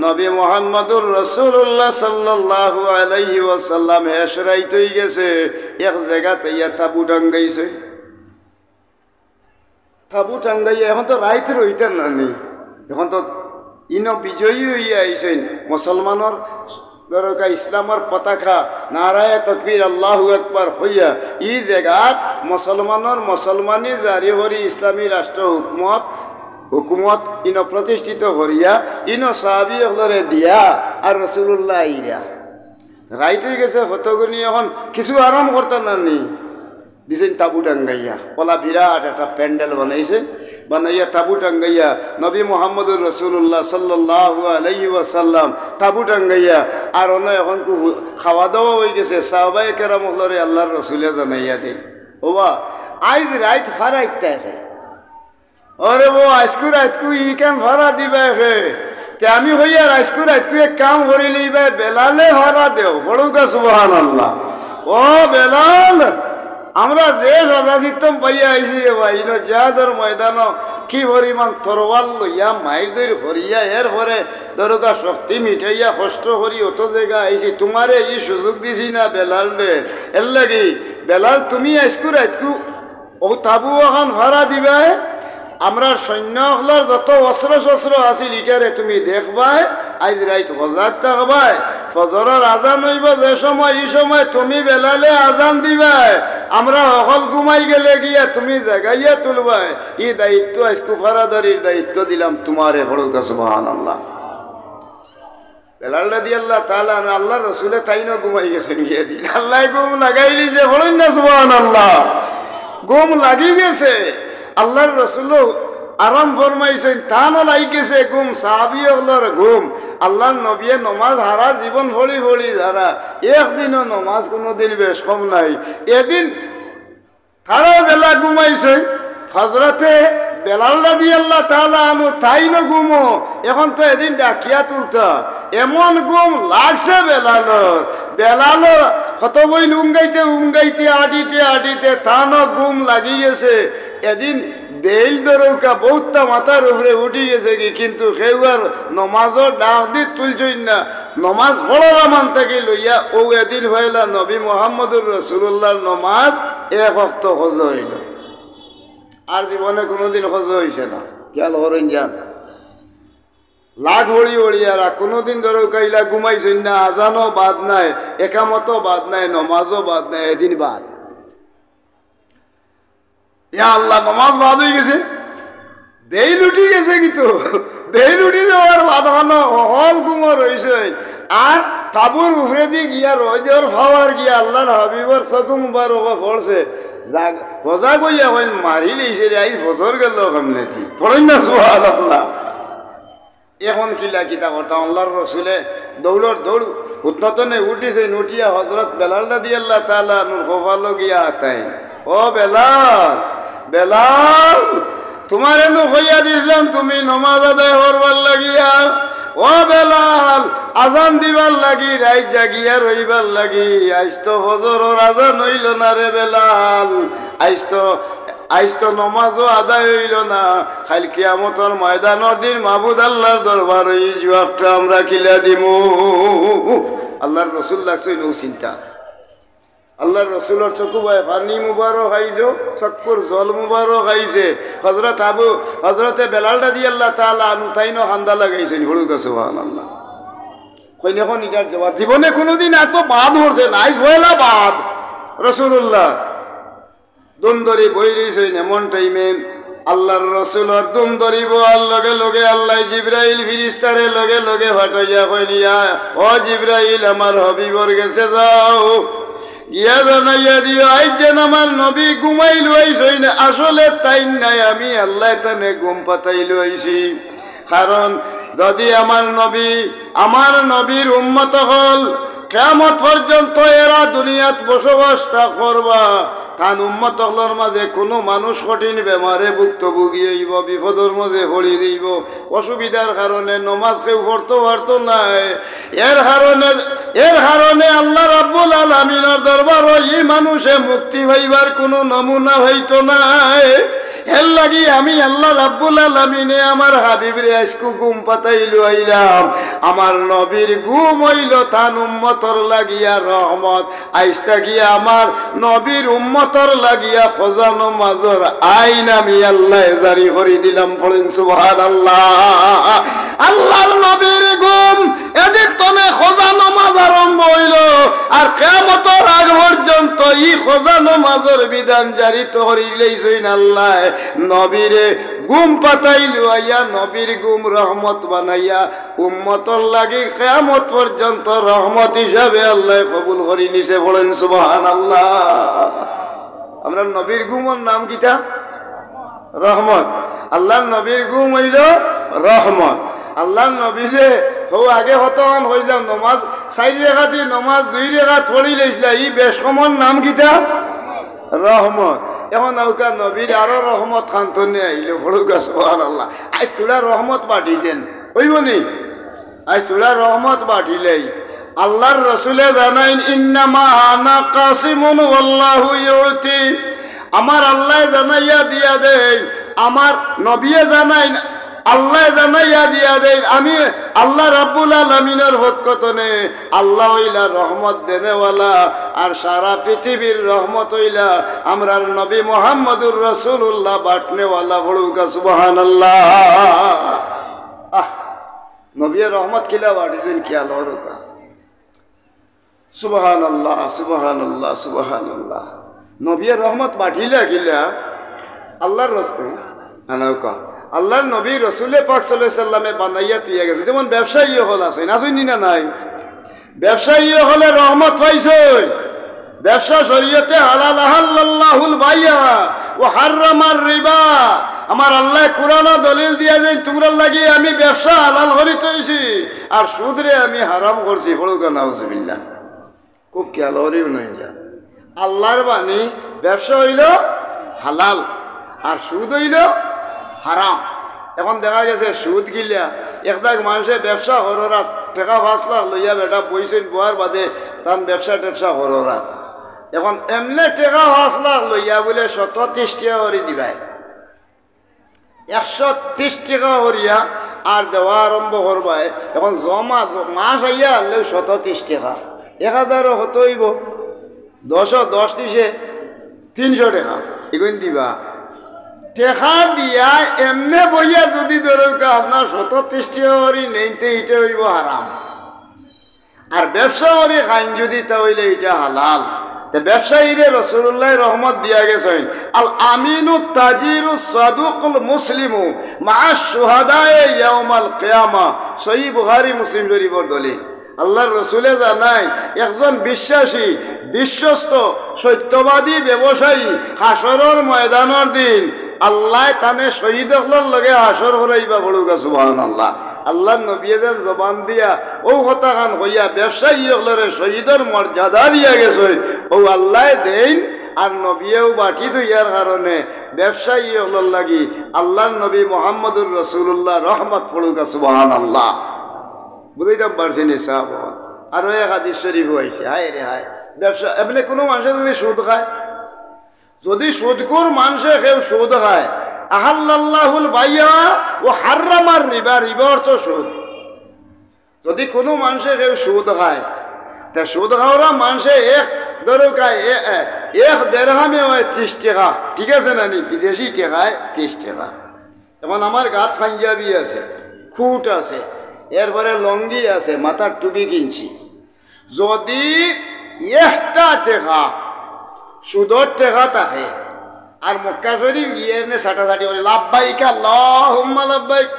Speaker 1: নবী মুহাম্মদুর রাসূলুল্লাহ সাল্লাল্লাহু আলাইহি ওয়াসাল্লাম হেশরাইতেই গেছে এক জায়গাতে ইয়া তাবু টাঙ্গাইছে তাবু টাঙ্গাইয়া এখন তো রাইতে রইতেন না নি এখন তো ইনো বিজয়ী হইয়া আইছেন মুসলমানের দরকা ইসলামের পতাকা নারায়ে তাকবীর আল্লাহু আকবার হইয়া এই জায়গাত মুসলমানের মুসলমানি জারি হরি ইসলামী রাষ্ট্র হুকুমত ইনো প্রতিষ্ঠিত হরিয়া ইনো সাহাবী হলরে দিয়া আর রাসূলুল্লাহ আইরা রাইতে গেছে হতগুনি এখন কিছু আরাম করতেন না নি দিছেন তাবু টাঙ্গাইয়া ওলা বিরাট একটা প্যান্ডেল বানাইছে বানাইয়া তাবু টাঙ্গাইয়া নবী মুহাম্মদুর রাসূলুল্লাহ সাল্লাল্লাহু আলাইহি ওয়াসাল্লাম তাবু টাঙ্গাইয়া আর অন্য এখন খাওয়া দাওয়া হয়ে গেছে সাহাবায়ে কেরাম হলরে আল্লাহর রাসূলে জানাইয়া দেন ওবা আইজ রাইত ফারাইতে হে আরে ও আজকু রাইতকু ই কেন ভাড়া দিবে হে তে আমি হইয়া আজকু রাইতকু এক কাম করি লইবে বেলালে ভাড়া দেও বড়ুকা সুবহানাল্লাহ ও বেলাল আমরা যে রাজা চিত্তম পাইয়া আইছি রে ভাই ইনো জিহাদের ময়দান কি পরিমাণ তরোয়াল লইয়া মাইর দইর হরিয়া এর পরে দরগা শক্তি মিঠাইয়া কষ্ট করি অত জায়গা আইছি তোমারে এই সুযোগ দিছি না বেলাল রে এর লাগি বেলাল তুমি আজকু রাইতকু ও তাবু এখন ভাড়া দিবে আমরা সৈন্য হলার যত অস্ত্র শস্ত্র আছিল ইটারে তুমি দেখবাই আজ রাইত হজার থাকবাই ফজরের আজান হইব যে সময় এই সময় তুমি বেলালে আজান দিবাই আমরা অকল ঘুমাই গেলে গিয়া তুমি জাগাইয়া তুলবাই এই দায়িত্ব আজ কুফারাদারির দায়িত্ব দিলাম তোমারে হড়ুকা সুবহানাল্লাহ বেলাল রাদিয়াল্লাহু তাআলা আল্লাহ রাসূলে তাইনো ঘুমাই গেছেন গিয়া দিন আল্লাহ ঘুম লাগাইলি যে হড়ুন না সুবহানাল্লাহ ঘুম লাগি গেছে আল্লাহর রাসূল আরাম ফরমাইছেন তানো লাই গেছে ঘুম সাহাবী হলর ঘুম আল্লাহর নবী নমাজ হারা জীবন ভরি ভরি যারা একদিনও নমাজ কোনোদিন বেশ কম নাই এদিন সারা বেলা ঘুমাইছে হযরতে বেলাল রাদিয়াল্লাহু তাআলা আনহু তাইনো ঘুমো এখন তো এদিন ডাকিয়া তুলতা এমন ঘুম লাগছে বেলাল কত বই উঙ্গাইতে আটিতে তানো ঘুম লাগি গেছে এদিন বেল দরৌকা বহুতটা মাথার উপরে উঠি গেছে কি কিন্তু কেউ আর নমাজও ডাক দি তুলছই না নমাজ পড়ার মান থেকে লইয়া ও এদিন হইলা নবী মুহাম্মদুর রাসূলুল্লাহর নমাজ এক ওয়াক্ত হজ হইল আর জীবনে কোনোদিন হজ হইছে না খেয়াল করেন যান লাখ হড়ি আর কোনোদিন দরৌকা ইলা ঘুমাইছেন না আজানও বাদ নাই একামতও বাদ নাই নমাজও বাদ নাই এদিন বাদ ইয়া আল্লাহ নমাজ বাদ হয়ে গেছে বেইল উঠি গেছে কিন্তু বেইল উঠি যাওয়ার বাদানো হল ঘুমো রয়েছে আর তাবুর উপরে দিয়ে গিয়া রোদের খাওয়ার গিয়া আল্লাহর হাবিবর চকু মুবারক পড়ছে বজা কইয়া হইন মারি লইছে রে আই বছর গেল কেমনে পড়েন না সুবহানাল্লাহ এখন কিলা কিতা করতাম আল্লাহর রসুলে দৌড় উত্তনে উঠিছে উঠিয়া হযরত বেলাল রাদিয়াল্লাহু তাআলা নূর কপালো গিয়া আতাই ও বেলাল তোমার এনু হইয়া দিলাম তুমি নমাজ আদায় করবার লাগিয়া ও বেলাল আজান দিবার লাগি রাইত জাগিয়া রইবার লাগি আইস তো ফজরের আজান হইল না রে বেলাল আইস তো নমাজও আদায় হইল না খাল কিয়ামতের ময়দানের দিন মাহবুদ আল্লাহর দরবার এই জবাবটা আমরা কিলা দিমু আল্লাহর রাসূল লাগছে নৌ চিন্তা আল্লাহর রাসূলের চকু ভাই পানি মুবারক আইল চকুর জল মুবারক আইছে হযরতে বেলাল রাদিয়াল্লাহু তাআলা আনহু তাইনো খান্দা লাগাইছেন হড়ুকা সুবহানাল্লাহ কইনে কোন ইটার জবাব জীবনে কোনোদিন এত বাদ হচ্ছে নাই হইলা বাদ রাসূলুল্লাহ দুন্দরি বই রইছেন এমন টাইমে আল্লাহর রাসূলের দুম ধরিব আর লগে আল্লাহ জিবরাইল ফেরেশতারে লগে ফাটাইয়া কইলিয়া ও জিবরাইল আমার হাবিবর গেছে যাও গিয়া জানাইয়া দিও আজ যেন আমার নবী ঘুমাই লইছই না আসলে তাই নাই আমি আল্লাহ তানে ঘুম পাতাই লইছি কারণ যদি আমার নবীর উম্মত হল কিয়ামত পর্যন্ত এরা দুনিয়াত বসবাসটা করবা তান উম্মত হলর মাঝে কোনো মানুষ কঠিন বেমারে ভুক্তভোগী হইব বিপদর মাঝে পড়ি দিব অসুবিধার কারণে নমাজ কেউ পড়তে পারতো নাই এর কারণে আল্লাহ রাব্বুল আলামিনের দরবার এই মানুষে মুক্তি পাইবার কোনো নমুনা হইতো নাই এর লাগি আমি আল্লাহ রাব্বুল আলামিনে আমার হাবিবরে আজকু ঘুম পাতাইলো আইলাম আমার নবীর ঘুম হইল তান উম্মতর লাগিয়া রহমত আইস্তা গিয়া আমার নবীর উম্মতর লাগিয়া খোজানো মাজর আইন আমি আল্লাহ জারি করে দিলাম পড়েন সুবহানাল্লাহ আল্লাহর নবীর ঘুম এদিক তনে খোজানো মাজ আরম্ভ হইল আর কিয়ামতের আগ পর্যন্ত এই খোজানো মাজর বিধান জারি তো হরিলেইছইন আল্লাহ নবীরে ঘুম পাতাইলো আইয়া নবীর ঘুম রহমত বানাইয়া উম্মতর লাগি কিয়ামত পর্যন্ত রহমত হিসাবে আল্লাহ কবুল করে নিছে বলেন সুবহানাল্লাহ আমরা নবীর ঘুমের নাম কিটা রহমত আল্লাহর নবীর ঘুম হইল রহমত আল্লাহর নবী যে আগে হতমান হয়ে যাও নমাজ 4 রাকাত নমাজ 2 রাকাত পড়ি লইছিলা এই বেশ কমন নাম কিটা রহমত এখন নৌকা নবীর আরো রহমত খান্তনে আইলে ফড়ুকা সুবহানাল্লাহ আজ তোরা রহমত পাঠি দেন হইবনি আজ তোরা রহমত পাঠিলেই আল্লাহর রাসূলে জানাইন ইন্নামা আনা কাসিমুন ওয়াল্লাহু ইউতি আমার আল্লাহ জানাইয়া দিয়া দেন আমার নবী জানাইন আল্লাহ জানাইয়া দিয়া দেন আমি আল্লাহ রাব্বুল আলামিনের পক্ষতনে আল্লাহ হইলা রহমত দেনেওয়ালা আর সারা পৃথিবীর রহমত হইলা আমরার নবী মুহাম্মদুর রাসূলুল্লাহ বাটনেওয়ালা বড়ুকা সুবহানাল্লাহ। নবীর রহমত কিলা বাটিছেন কি আল্লাহরকা সুবহানাল্লাহ সুবহানাল্লাহ সুবহানাল্লাহ। নবীর রহমত বাটিলা কিলা আল্লাহর রাসূল আনাওকা আল্লাহর নবী রসুলে পাক সাল্লাল্লাহু আলাইহি সাল্লামে বানাইয়া তুইয়া গেছে। যেমন ব্যবসায়ী হল আছে না শুনি না নাই, ব্যবসায়ী হলে রহমত পাইছে। ব্যবসা শরীয়তে হালাল আহাল্লাল্লাহুল বাইয়া ওয়া হারামার রিবা। আমার আল্লাহ কুরআন দলিল দিয়া যে তোমরা লাগি আমি ব্যবসা হালাল করি তৈছি আর সুদরে আমি হারাম করছি। হলুকা নাউজুবিল্লাহ। খুব খেয়াল করিও নাই যা আল্লাহর বাণী ব্যবসা হইল হালাল আর সুদ হইল হারাম। এখন দেখা গেছে সুদ গিলিয়া একদাক মানুষে ব্যবসা হররা টাকা 5 লাখ লইয়া বেটা বইছেন বোয়ার বাদে তান ব্যবসা টেবসা হররা। এখন এমনি টাকা 5 লাখ লইয়া বলে 130 টাকা করে দিবাই, 130 টাকা করিয়া আর দেওয়া আরম্ভ করবাই। এখন জমা মাস আইয়া আনলেও 130 টাকা, 1000 হত হইব 10 দিছে 300 টাকা এগুন দিবা। টেকা দিয়া এমনে বইয়া যদি ধরুকা আপনার 130 টাকা করি নেইতে এটা হইব হারাম। আর ব্যবসা করি খাইন যদি তা হইলে এটা হালাল। ব্যবসায়ীরে রাসূলুল্লাহ রহমত দিয়া গেছেন আল আমিনু তাজিরু সাদুকুল মুসলিমু মা শুহাদায়ে ইয়াউমাল কিয়ামা। সহিহ বুখারী মুসলিম শরীফের দলিল। আল্লাহর রসুলে জানাই একজন বিশ্বাসী বিশ্বস্ত সত্যবাদী ব্যবসায়ী হাসরের ময়দানের দিন আল্লাহ তানে শহীদ হকলর লগে হাসর হরাইবা বড়ুকা সুবহানাল্লাহ। আল্লাহ নবীদের জবান দিয়া ও কথা খান হইয়া ব্যবসায়ী হকলরে শহীদের মর্যাদা দিয়া গেছে ও আল্লাহ দেন। আর নবীও বাটি ধইয়ার কারণে ব্যবসায়ী হকলর লাগি আল্লাহর নবী মুহাম্মদুর রাসূলুল্লাহ রহমত পড়ুকা সুবহানাল্লাহ। বুঝাইতাম পারছেন সাহাব। আরো এক হাদিস শরীফ হয়েছে হায় রে হায় ব্যবসা এমনি কোনো মানুষে যদি সুদ খায়, যদি সুদখোর মানুষে কেউ সুদ খায় আহাল্লাল্লাহুল বাইয়া ও হারামার রিবা। রিবা অর্থ সুদ। যদি কোনো মানুষে কেউ সুদ খায় তা সুদ খাওয়া মানুষে এক ধরো খায় 1 দেড়হামে হয় 30 টাকা, ঠিক আছে না নি? বিদেশি টাকায় 30 টাকা। এখন আমার গাত পাঞ্জাবি আছে, খুঁট আছে, এরপরে লঙ্গি আছে, মাথার টুপি কিনছি। যদি 1টা টাকা সুদর টাকা থাকে আর মক্কা শরীফ গিয়ে এনে ছাটাছাটি করে লাব্বাইক আল্লাহুম্মা লাব্বাইক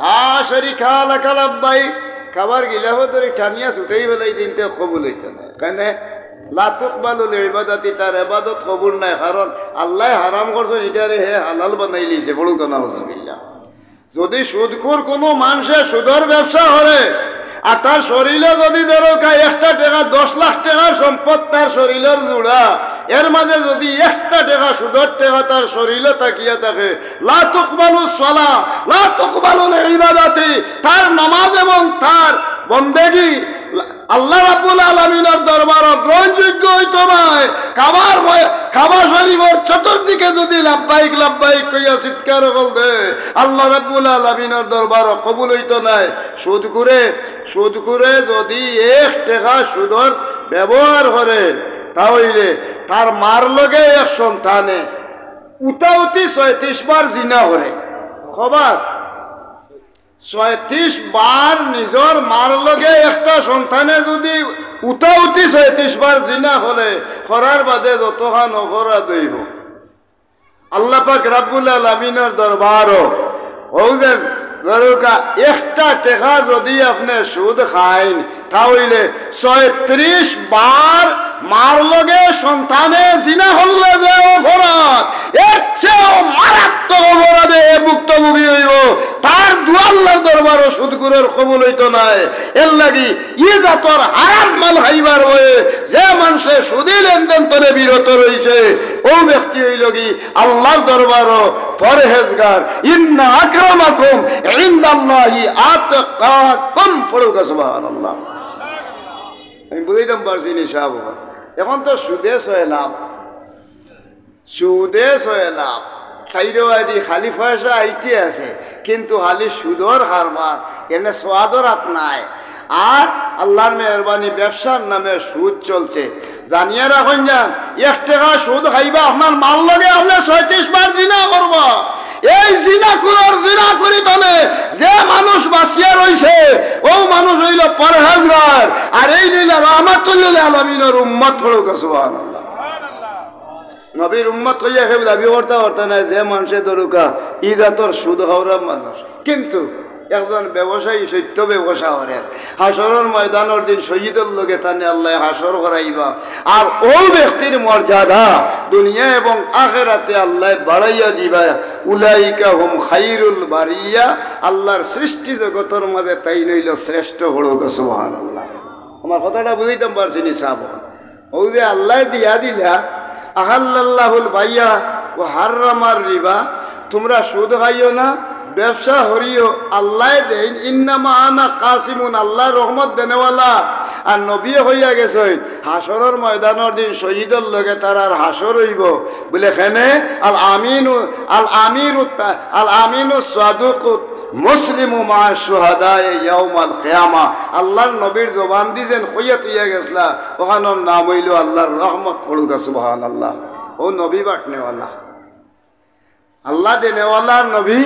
Speaker 1: লা শারীকা লাকা লাব্বাইক খাবার গিলাফ ধরে টানিয়া ছুটেই বেলাই দিনতে কবুল হইতে না। কেন লা তুকবালুল ইবাদাতি, তার ইবাদত কবুল নাই কারণ আল্লাহ হারাম করছেন এটারে হে হালাল বানাই লিছে। বড় কথা নাউজুবিল্লাহ। যদি সুদখোর কোনো মানুষে সুদর ব্যবসা করে আর তার শরীরে যদি ধরো 1টা টাকা 10 লাখ টাকার সম্পদ তার শরীরের জোড়া, এর মাঝে যদি 1টা টাকা সুদর টাকা তার শরীরে তাকিয়া থাকে লা তুকবালুস সালাহ লা তুকবালুল ইবাদাতি, তার নামাজ এবং তার বন্দেগী আল্লাহ রাব্বুল আলামিনের দরবারে গ্রহণযোগ্য হইতো না। কাবা শরীফের চতুর্দিকে যদি লাব্বাইক লাব্বাইক কইয়া চিৎকার করবে আল্লাহ রাব্বুল আলামিনের দরবারে কবুল হইতো না। সুদ করে যদি 1 টাকা সুদর ব্যবহার করে তাহলে তার মার লগে এক সন্তানে উতাউতি 36 বার জিনা করে। খবর 36 বার নিজের মার লগে একটা সন্তানে যদি উতাউতি 36 বার জিনা হলে করার বাদে যতখান অপরাধ হইব আল্লাহ পাক রাব্বুল আলামিনের দরবারও হৌজেন ধরুকা 1টা টাকা যদি আপনি সুদ খাইন তাহলে 36 বার মার লগে সন্তানে জিনা হলে যে অপরাধ এর চেয়েও মারাত্মক অপরাধে ভুক্তভোগী হইব। তার দুয়াল্লার দরবারও সুদখোরের কবুল হইতো নাই। এর লাগি ই জাতর হারাম মাল খাইবার হয়ে যে মানুষে সুদী লেনদেন করে বিরত রয়েছে ও ব্যক্তি হইল কি আল্লাহর দরবারও পরহেজগার। ইন্না আকরামাকুম ইনদাল্লাহি আতকাকুম। ফরুকা সুবহানাল্লাহ। আমি বুঝাইতাম পারছি নি সাহাব। এখন তো সুদে 6 লাভ, সুদে 6 লাভ। চাইরওয়াদি খালি পয়সা আইতে আছে, কিন্তু খালি সুদর কারবার, এনে সোয়াদর হাত নাই। আর আল্লাহর মেহরবানি ব্যবসার নামে সুদ চলছে। জানিয়ে রাখুন যান, 1 টাকা সুদ খাইবা আপনার মাল লগে আপনি 36 বার জিনা করব। এই জিনা করার জিনা করি তলে যে মানুষ বাঁচিয়া রইছে ও মানুষ হইল পরহেজগার, আর এই নিল রহমাতুল আলামিনের উম্মত হলো। সুবহানাল্লাহ। নবীর উম্মত হইয়া কেউ দাবি করতে পারত না যে মানুষে দরুকা ই জাতর সুদ খাওয়া মানুষ। কিন্তু একজন ব্যবসায়ী সত্য ব্যবসা করেন, হাসরের ময়দানের দিন শহীদের লগে তানে আল্লাহ হাসর করাইবা। আর ও ব্যক্তির মর্যাদা দুনিয়া এবং আখিরাতে আল্লাহ বাড়াইয়া দিবা। উলাইকা হুম খাইরুল বারিয়া, আল্লাহর সৃষ্টি জগতের মাঝে তাই নইল শ্রেষ্ঠ হলো। সুবহানাল্লাহ। আমার কথাটা বুঝাইতাম পারছি নি সাবন? ও যে আল্লাহ দিয়া দিলা আহাল্লাহুল বাইয়া ও হারামার রিবা, তোমরা সুদ খাইও না, ব্যবসা হরিও, আল্লাহ দেন ইন্নামা আনা কাসিমুন, আল্লাহ রহমত দেনেওয়ালা। আর নবী হইয়া গেছে হাসরের ময়দানের দিন শহীদের লগে তারার হাসর হইব বলে খেনে আল আমিনু আল আমিরু আল আমিনু সাদুকুত মুসলিমু মা শুহাদায়ে ইয়াউমাল কিয়ামা। আল্লাহর নবীর জবান দিয়েছেন হইয়া তুইয়া গেছলা, ওখানোর নাম হইল আল্লাহর রহমত পড়ুক। সুবহানাল্লাহ। ও নবী বাটনেওয়ালা, আল্লাহ দেনেওয়ালা, নবী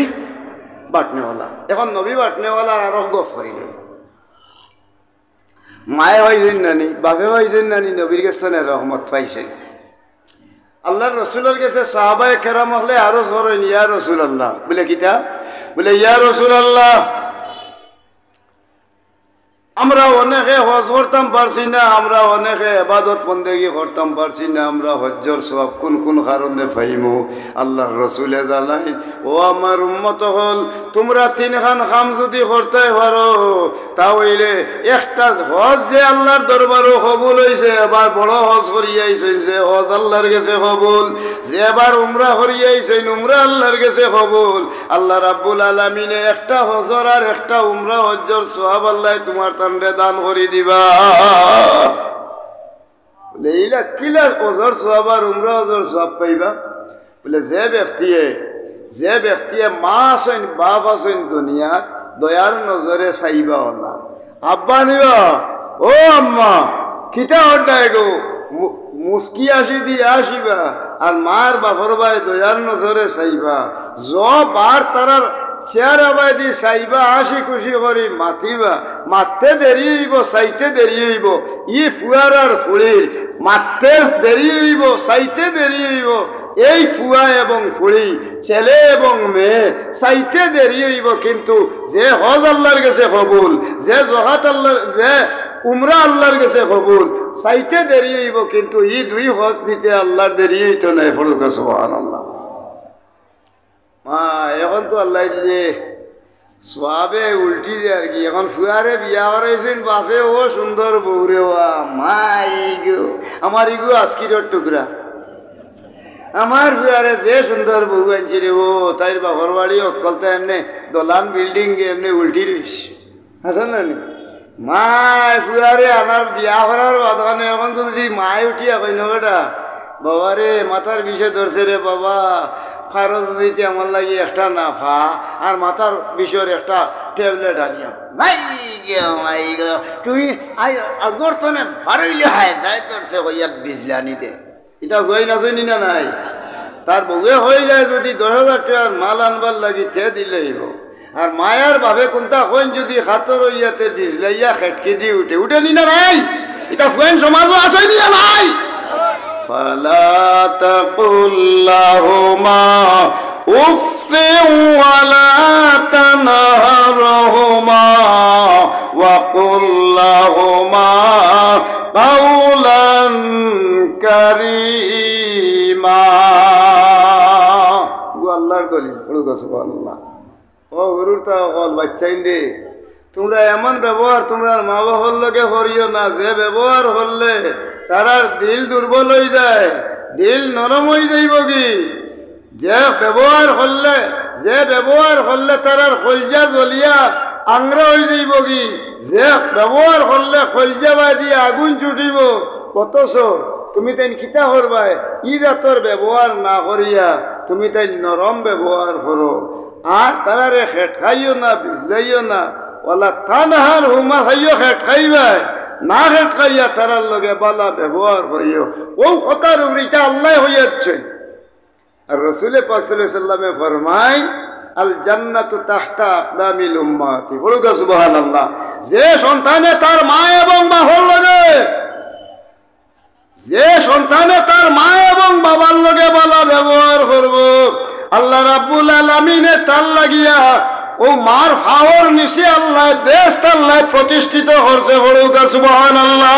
Speaker 1: বাটনেওয়ালা। এখন নবী বাটনেওয়ালার আরো গফ করিলে মায়ে হয়েছেন নানি, বাপে হয়েছেন নানি, নবীর কাছে রহমত পাইছেন। আল্লাহর রসুলের কাছে সাহাবায়ে কেরাম হলে আরো সরেন, ইয়া রসুল আল্লাহ বলে কিতা বলে, ইয়া রসুল আল্লাহ আমরা অনেকে হজ করতাম পারছি না, আমরা অনেকে ইবাদত বন্দেগি করতাম পারছি না, আমরা হজ্জর সব কোন কোন কারণে পাইমু? আল্লাহর রসুলে জানাই, ও আমার উম্মত হল, তোমরা 3 খান কাম যদি করতে পারো তাহলে একটা হজ যে আল্লাহর দরবারও কবুল হয়েছে, এবার বড় হজ করিয়াইছেন যে হজ আল্লাহর কাছে কবুল, যে এবার উমরা করিয়াইছেন উমরা আল্লাহর কাছে কবুল। আল্লাহ রাব্বুল আলামিনে একটা হজর আর একটা উমরা হজ্জর সওয়াব আল্লাহ তোমার দান করে দিবা। বলে এইলা কিলা হজর সওয়াব আর উমরা হজর সওয়াব পাইবা? বলে যে ব্যক্তিয়ে মা আছেন বাপ আছেন দুনিয়াত দয়ার নজরে চাইবা হলা। আব্বা নিবা, ও আম্মা কিতা হড্ডায় গো মুস্কি আসি দিয়ে আসিবা, আর মার বাপর ভাই দয়ার নজরে চাইবা। বার তারার চেহারা বাদি চাইবা, হাসি খুশি করি মাতিবা। মাততে দেরি হইব, চাইতে দেরি হইব। ই ফুয়ার আর ফুড়ির মাততে দেরি হইব, চাইতে দেরি হইব। এই ফুয়া এবং ফুড়ি, ছেলে এবং মেয়ে চাইতে দেরি হইব, কিন্তু যে হজ আল্লাহর কাছে কবুল, যে জহাত আল্লাহ, যে উমরা আল্লাহর কাছে কবুল, চাইতে দেরি হইব, কিন্তু ই 2 হজ দিতে আল্লাহর দেরি হইতো নাই। পড়ুক সুবহানাল্লাহ। এখন তো আল্লাহ দিলে সবে উল্টি যায় আর কি। এখন ফুয়ারে বিয়া করাইছেন বাপে, ও সুন্দর বউরে, মা এইগো আমার ইগো আজকিরের টুকরা, আমার ফুয়ারে যে সুন্দর বউ আনছি রে, ও তাইর বাপর বাড়ি অকলতা এমনি দলান বিল্ডিং এমনি উল্টি রইস আসেন না নি। মায় ফুয়ারে আমার বিয়া করার বাদখানে এখন তো যদি মায় উঠিয়া কই না বেটা, বাবারে মাথার বিষে ধরছে রে বাবা, কারো যদি আমার লাগি একটা না ফা আর মাথার বিষয়ের একটা ট্যাবলেট আনিয়া তুমি আগর তো বারইলে হায় যায় তোরছে কইয়া বিজলানি দে। এটা হয়ে না শুনি না নাই, তার বউয়ে হয়ে যায় যদি 10,000 টাকার মাল আনবার লাগি থে দিলে হইব। আর মায়ার ভাবে কোনটা হইন যদি হাতর হইয়াতে বিজলাইয়া খেটকে দিয়ে উঠে নি না নাই, এটা ফুয়েন সমাজও আসই নি না নাই। فلا تقل لهما أف ولا تنهرهما وقل لهما قولا كريما। আল্লাহর দলিল পড়ুক সুবহানাল্লাহ। ও গুরুটা বল বাচ্চাইন রে, তোমরা এমন ব্যবহার তোমরা মা বাবার লগে করিও না যে ব্যবহার হলে তারার দিল দুর্বল হয়ে যায়, দিল নরম হয়ে যাইব কি। যে ব্যবহার করলে তারার কলজা জ্বলিয়া আংরা হয়ে যাইব কি। যে ব্যবহার করলে কলজা বাদি আগুন ছুটিব। অথচ তুমি তেন কিতা করবাই ই জাতর ব্যবহার না করিয়া তুমি তাই নরম ব্যবহার করো আর তারারে খেট খাইও না বিজলাইও না ওলা তানহার হুমা খাইও খেট খাইবাই না খেট খাইয়া তারার লগে বালা ব্যবহার করিও ও কথার উপরে এটা আল্লাহ হইয়াছে আর রাসূল পাক সাল্লাল্লাহু আলাইহি সাল্লামে ফরমায় আল জান্নাতু তাহতা আকদামিল উম্মতি বলুন সুবহানাল্লাহ যে সন্তানে তার মা এবং বাবার লগে যে সন্তানে তার মা এবং বাবার লগে ভালো ব্যবহার করব আল্লাহ রাব্বুল আলামিনে তার লাগিয়া ও মার ফাওয়ার নিচে আল্লাহ বেস্ট আল্লাহ প্রতিষ্ঠিত করছে বলুন সুবহানাল্লাহ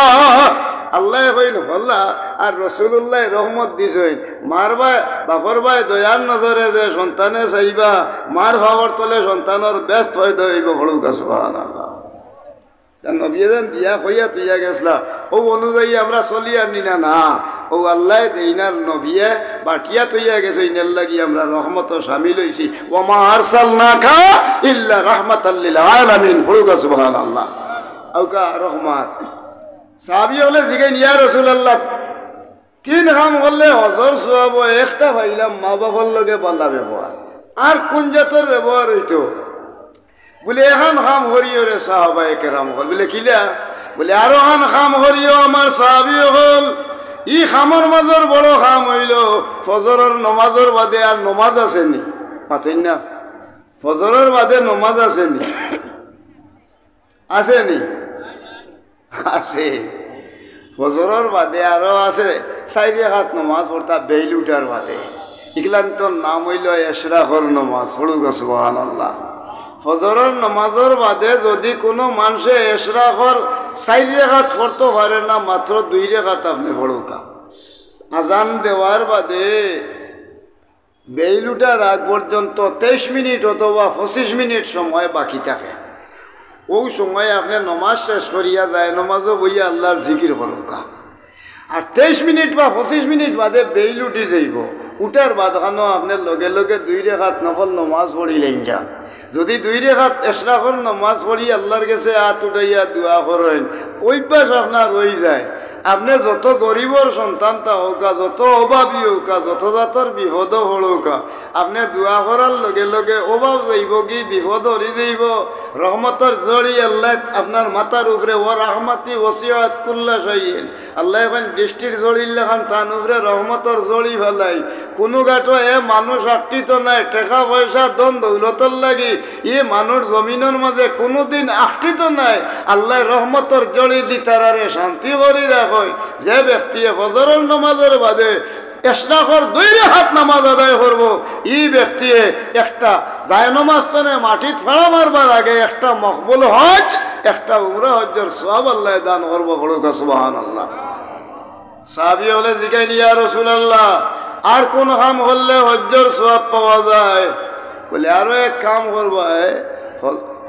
Speaker 1: আল্লাহ কইল আল্লাহ আর রাসূলুল্লাহ রহমত দিছেন মার ভাই বাপর ভাই দয়ার নজরে যে সন্তানে চাইবা মার ফাওয়ার তলে সন্তানের বেস্ট হইতে হইব বলুন সুবহানাল্লাহ নবীন দিয়া হইয়া তুইয়া গেছলা ও অনুযায়ী আমরা চলি আনি না না ও আল্লাহ ইনার নবিয়ে বাটিয়া তুইয়া গেছে ইনার লাগি আমরা রহমত শামিল হইছি ওমা আরসালনাকা ইল্লা রাহমাতাল লিল আলামিন ফুরুকা সুবহানাল্লাহ আউকা রহমত সাহাবী হলে জিগাইন ইয়া রাসূলুল্লাহ তিন কাম করলে হজর সওয়াব একটা পাইলাম মা বাবার লগে বালা ব্যবহার আর কোন জাতের ব্যবহার হইতো বলে এখন খাম হরিও রে সাহাবায়ে কেরাম হল বলে কিলা বলে আরো খান খাম হরিও আমার সাহাবী হল ই খামর মাজর বড় খাম হইল ফজরের নমাজের বাদে আর নমাজ আসেনি পাতেন না ফজরের বাদে নমাজ আসেনি আসেনি আছে ফজরের বাদে আরো আছে 4 রাকাত নমাজ পড়তা বেইল উঠার বাদে ইগলান তো নাম হইল ইশরাকর নমাজ পড়ুগা সুবহানাল্লাহ ফজরের নামাজের বাদে যদি কোনো মানুষে ইশরাকর 4 রাকাত পড়তে পারে না মাত্র 2 রাকাত আপনি পড়ুকা আজান দেওয়ার বাদে বেইল উঠার আগ পর্যন্ত 23 মিনিট অথবা 25 মিনিট সময় বাকি থাকে ওই সময় আপনি নমাজ শেষ করিয়া যায় নমাজও বইয়া আল্লাহর জিকির করুকা আর 23 মিনিট বা 25 মিনিট বাদে বেইল উঠি যাইব উঠার বাদ খানো আপনার লগে লগে 2 রাকাত নফল নমাজ পড়িলেন যান যদি 2 রাকাত ইশরাকর নমাজ পড়ি আল্লাহর কাছে হাত উঠাইয়া দোয়া করেন অভ্যাস আপনার হয়ে যায় আপনি যত গরিবর সন্তান তা হোকা যত অভাবী হোকা যত জাতর বিপদ হড়ৌকা আপনি দোয়া করার লগে লগে অভাব যাইব কি বিপদ হরি যাইব রহমতর জড়ি আল্লাহ আপনার মাথার উপরে ও রহমতি ওসিয়াত কুল্লা শাইইন আল্লাহ এখন দৃষ্টির জড়ির লেখান তান উপরে রহমতর জড়ি ফেলাই কোনো গাটো এ মানুষ আকৃত নাই টাকা পয়সা ধন দৌলতর লাগি এ মানুষ জমিনের মাঝে কোনোদিন আকৃত নাই আল্লাহ রহমতর জড়ি দি তারারে শান্তি করি রাখ যে ব্যক্তি ফজরের নামাজের বাদে ইশরাকর 2 রাকাত নামাজ আদায় করব এই ব্যক্তি একটা যায় নামাজ তনে মাটিত ফেলা মারবার আগে একটা মকবুল হজ একটা উমরা হজ্জের সওয়াব আল্লাহ দান করব বলুকা সুবহানাল্লাহ সাহাবী হলে জিগাইন ইয়া রাসূলুল্লাহ আর কোন কাম হলে হজ্জের সওয়াব পাওয়া যায় বলে আরো এক কাম করবা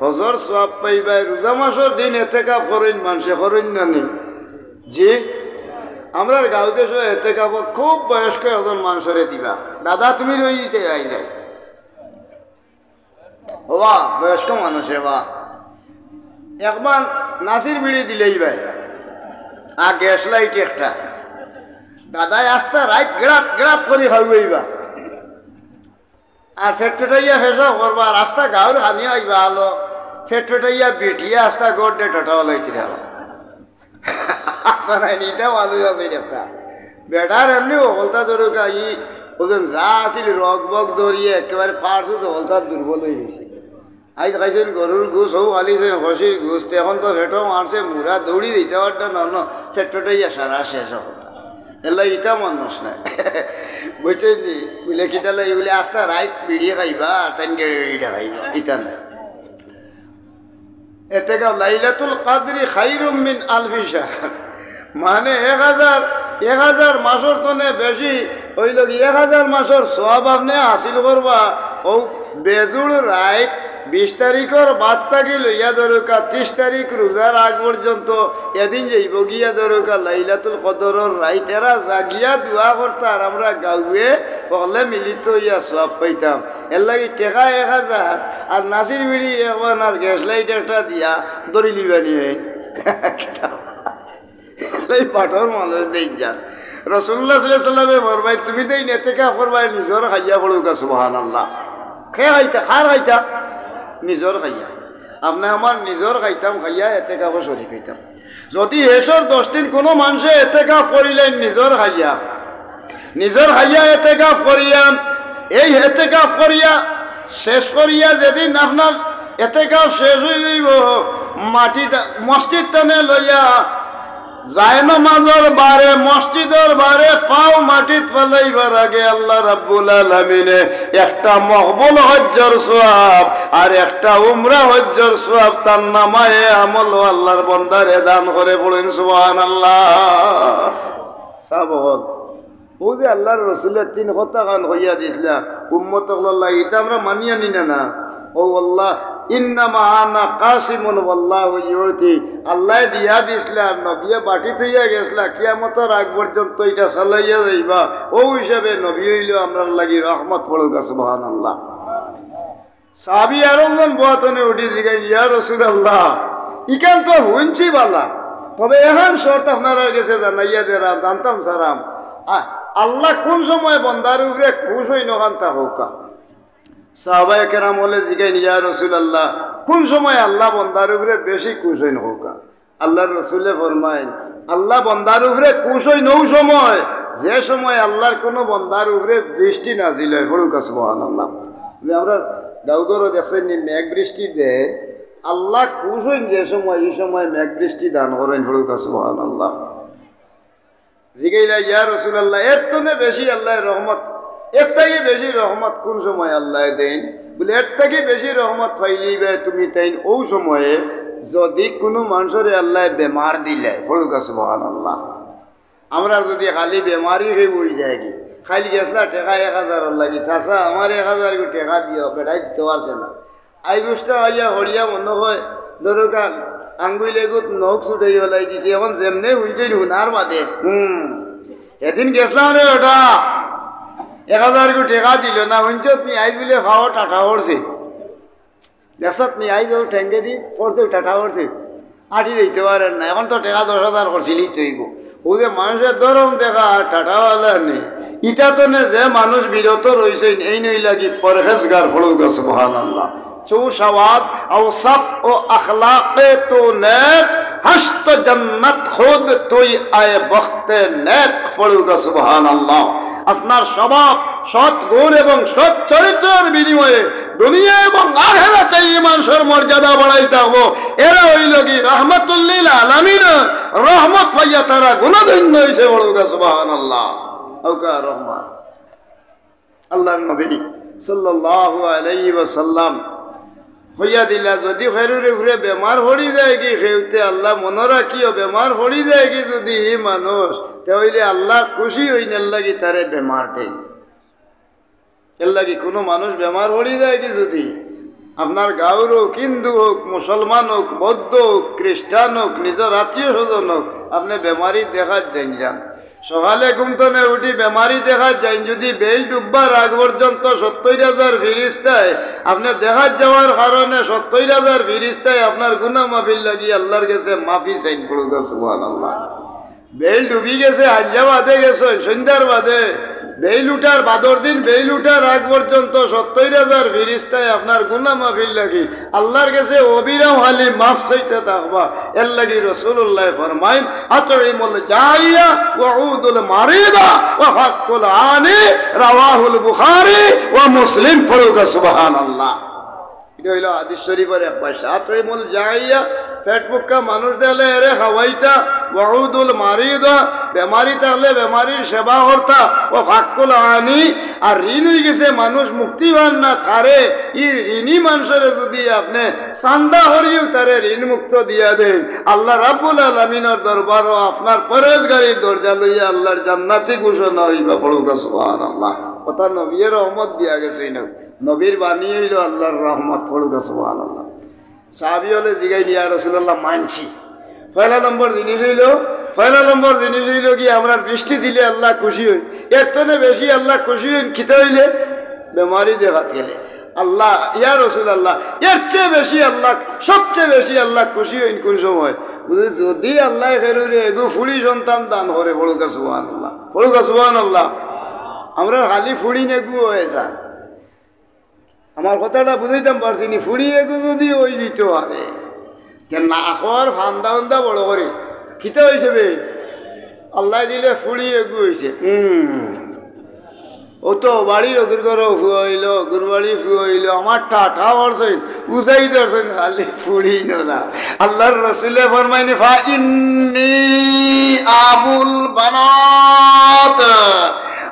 Speaker 1: হজর সওয়াব পাইবা রোজা মাসের দিন ইতিকাফ করেন মানুষে করেন না নি জি আমরা গাঁও দেশে ইতিকাফ খুব বয়স্ক একজন মানুষরে দিবা দাদা তুমি রইতে যাই নাই ওবা বয়স্ক মানুষে বা একবার নাসির বিড়ি দিলেই ভাই আর গ্যাস লাইট একটা দাদাই আস্তা রাইট গেড়াত গেড়াত করে খাইবা আর ফেটফেটাইয়া ফেসা করবা রাস্তা গাঁর হানি আইবা আলো ফেটফেটাইয়া বেটিয়া আস্তা গোড ডে ঠটাও লাইতে যাবা আসা নাই নিতে মানুষ আছে একটা বেটার এমনি হলতা ধরুকা ই ওজন যা আসিল রগ বগ ধরিয়ে একেবারে পারছো হলতার দুর্বল হয়ে গেছে আজ খাইছেন গরুর ঘুষ হও আলিছেন হসির ঘুষ এখন তো ফেটো মারছে মুড়া দৌড়ি দিতে পারটা না ফেটফেটাইয়া সারা শেষ হতা এলা ইটা মানুষ নাই বুঝছেন নি বলে কিতালে এগুলি আস্তা রাইত বিড়িয়ে খাইবা আর তাই গেড়ে খাইবা ইটা নাই এতে লাইলাতুল কাদরি খাইরুম মিন আলফি শাহর মানে 1000 মাসের তনে বেশি হইল 1000 মাসের সওয়াব আপনি হাসিল করবা ও বেজুড় রাইত 20 তারিখের বাদ থাকি লইয়া ধরুকা 30 তারিখ রোজার আগ পর্যন্ত এদিন যাইব গিয়া ধরুকা লাইলাতুল কদরের রাইত এরা জাগিয়া দোয়া করতাম আমরা গাঁয়ে বলে মিলিত হইয়া সওয়াব পাইতাম এর লাগি টেকা 1000 আর নাসির বিড়ি এখন আর গ্যাস লাইট একটা দিয়া দড়ি লিবা নিয়ে এই পাঠর মানুষ দেখ যান রাসূলুল্লাহ সাল্লাল্লাহু আলাইহি ওয়াসাল্লামে ফরমাই তুমি তো ইতেকাফ করবাই নিজর খাইয়া পড়ুকা সুবহানাল্লাহ। খে খাইতা খার খাইতা নিজর খাইয়া আপনি আমার নিজর খাইতাম খাইয়া ইতেকাফও শরীক হইতাম। যদি হেসর 10 দিন কোনো মানুষে ইতেকাফ করিলেন নিজর খাইয়া ইতেকাফ করিয়া এই ইতেকাফ করিয়া শেষ করিয়া যেদিন আপনার ইতেকাফ শেষ হয়ে যাইব মাটি মসজিদ টানে লইয়া যায় নামাজের বারে মসজিদের বারে পাও মাটিত ফেলাইবার আগে আল্লাহ রাব্বুল আলামিনে একটা মকবুল হজ্জর সওয়াব আর একটা উমরা হজ্জর সওয়াব তার নামায়ে আমল আল্লাহর বান্দারে দান করে পড়েন সুবহানাল্লাহ। সাবহল ও যে আল্লাহর রাসূলের 3 কথা গান কইয়া দিছিলা উম্মতক আল্লাহ এটা আমরা মানিয়া নিনা না। ও আল্লাহ ইন্নামা আনা কাসিমুন ওয়াল্লাহু ইউতি আল্লাহ দিয়া দিছিলা নবিয়ে বাকি থইয়া গেছলা কিয়ামতের আগ পর্যন্ত এটা চালাইয়া যাইবা। ও হিসাবে নবী হইল আমরার লাগি রহমত পড়ুক সুবহানাল্লাহ। সাহাবী আরজন বতনে উঠি জিগাই ইয়া রাসূলুল্লাহ ইকান তো হুনছি বালা তবে এখন শর্ত আপনারা গেছে জানাইয়া দেরা জানতাম সারাম আল্লাহ কোন সময় বান্দার উপরে খুশ হই নখান তা হোকা। সাহাবায়ে কেরাম বলে জিগাই ইয়া রাসূলুল্লাহ কোন সময় আল্লাহ বান্দার উপরে বেশি খুশ হই নখা। আল্লাহর রাসূলে ফরমায়েন আল্লাহ বান্দার উপরে খুশ হই নও সময় যে সময় আল্লাহর কোন বান্দার উপরে বৃষ্টি নাজিল হয় পড়ুক সুবহানাল্লাহ। যে আমরা দাউদরও দেখছেন মেঘ বৃষ্টি দেয় আল্লাহ খুশ হইন যে সময় এই সময় মেঘ বৃষ্টি দান করেন পড়ুক সুবহানাল্লাহ। জিগাইলা ইয়া রাসূলুল্লাহ এর থেকে বেশি আল্লাহর রহমত এর থেকে বেশি রহমত কোন সময় আল্লাহ দেন বলে এর থেকে বেশি রহমত পাইলিবে তুমি তাই ও সময়ে যদি কোনো মানুষের আল্লাহ বেমার দিলে পড়ুক সুবহানাল্লাহ। আমরা যদি খালি বেমারি হয়ে বই যায় কি খালি গেছলা টাকা 1000 লাগি চাষা আমার 1000 টাকা দিও বেড়াই দিতে পারছে না আই বুঝটা আইয়া হরিয়া মনে হয় ধরোকা আঙ্গুলে গুত নখ ছুটে গেলাই দিছে এখন যেমনে উইটেই হুনার বাদে এদিন গেছলাম রে ওটা 1000 টাকা দিল না হুঞ্চত নি আইজ বলে খাওয়া টাটা করছে দেখছত নি আইজ ঠেঙ্গে দি পড়ছে টাটা করছে আটি দিতে পারেন না এখন তো টাকা 10,000 করছিলি তৈব ও যে মানুষের ধরম দেখা আর টাটাওয়ালা নেই ইটা তো নে যে মানুষ বিরত রয়েছে এই নই লাগি পরহেজগার পড়ুক সুবহানাল্লাহ। চৌ সওয়াদ আওসাফ ও আখলাকে তো নেক হস্ত জান্নাত খুদ তুই আয়ে বখতে নেক পড়ুক সুবহানাল্লাহ। আপনার স্বভাব সৎ গুণ এবং সৎ চরিত্রের বিনিময়ে দুনিয়া এবং আখিরাতে মানুষের মর্যাদা বাড়াইতে হবো। এরা হইল কি রহমাতুল লিল আলামিন রহমত পাইয়া তারা গুণধন্য হইছে বলুক সুবহানাল্লাহ। ওকা রহমান আল্লাহর নবী সাল্লাল্লাহু আলাইহি ওয়াসাল্লাম হইয়া দিলা যদি খেরুরে ঘুরে বেমার পড়ি যায় কি খেউতে আল্লাহ মনে রাখিও বেমার পড়ি যায় কি যদি এই মানুষ তাহলে আল্লাহ খুশি হইনার লাগি তারে বেমার দেয়। এর লাগি কোনো মানুষ বেমার পড়ি যায় কি যদি আপনার গাঁওর হোক হিন্দু হোক মুসলমান হোক বৌদ্ধ হোক খ্রিস্টান হোক নিজের আত্মীয় স্বজন হোক আপনি বেমারি দেখা যান সকালে ঘুমতনে উঠি বেমারি দেখা যায় যদি বেল ডুববার আগ পর্যন্ত 70,000 ফিরিস্তায় আপনি দেখা যাওয়ার কারণে 70,000 ফিরিস্তায় আপনার গুনাহ মাফির লাগি আল্লাহর কাছে মাফি চাইন পড়ুক সুবহানাল্লাহ। বেল ডুবি গেছে আঞ্জা বাদে গেছে সন্ধ্যার বাদে বেইল উঠার বাদর দিন বেইল উঠার আগ পর্যন্ত 70,000 ফিরিস্তায় আপনার গুনাহ মাফির লাগি আল্লাহর কাছে অবিরাম হালি মাফ চাইতে থাকবা। এর লাগি রাসূলুল্লাহ ফরমাইন আতইমুল জাইয়া ওয়া উদুল মারিদা ওয়া ফাকুল আনি রাওয়াহুল বুখারী ওয়া মুসলিম পড়ুক সুবহানাল্লাহ। এটা হইল হাদিস শরীফের এক ভাষা। আতইমুল জাইয়া পেট মুক্কা মানুষ দিলে এরে খাওয়াইতা ওয়াউদুল মারিদা বেমারি থাকলে বেমারির সেবা করতা ও ফাকুল আনি আর ঋণ হয়ে গেছে মানুষ মুক্তি পান না তারে ই ঋণী মানুষের যদি আপনি চান্দা হরিও তারে ঋণ মুক্ত দিয়া দেন আল্লাহ রাব্বুল আলামিনের দরবারও আপনার পরেজগারির দরজা লইয়া আল্লাহর জান্নাতি ঘোষণা হইবা পড়ুক সুবহানাল্লাহ। কথা নবীর রহমত দিয়া গেছে না নবীর বাণী হইল আল্লাহর রহমত পড়ুক সুবহানাল্লাহ। সাহাবী হলে জিগাই ইয়া রাসূলুল্লাহ মানছি পয়লা নম্বর জিনিস হইল কি আমরা বৃষ্টি দিলে আল্লাহ খুশি হই এর থেকে বেশি আল্লাহ খুশি হইন খিতে হইলে বেমারি দেখাত গেলে আল্লাহ ইয়া রাসূলুল্লাহ এর চেয়ে বেশি আল্লাহ সবচেয়ে বেশি আল্লাহ খুশি হইন কোন সময় যদি আল্লাহ খেরুরে এগু ফুড়ি সন্তান দান করে পড়ুকা সুবহানাল্লাহ, পড়ুকা সুবহানাল্লাহ। আমরা খালি ফুড়ি নেগু হয়ে যান। আমার কথাটা বুঝাইতাম পারছি নি। ফুড়ি এগু যদি ওই দিত আরে না খাওয়ার ফান্দা ফান্দা বড় করে খিতে হয়েছে বে আল্লাহ দিলে ফুড়ি এগু হয়েছে। ও তো বাড়ি অগুর ঘর ফুয়াইল, অগুর বাড়ি ফুয়াইল, আমার টাটা বলছেন বুঝাই ধরছেন খালি ফুড়ি না। আল্লাহর রসুলে ফরমাইনি ফা ইন্নী আবুল বানাত,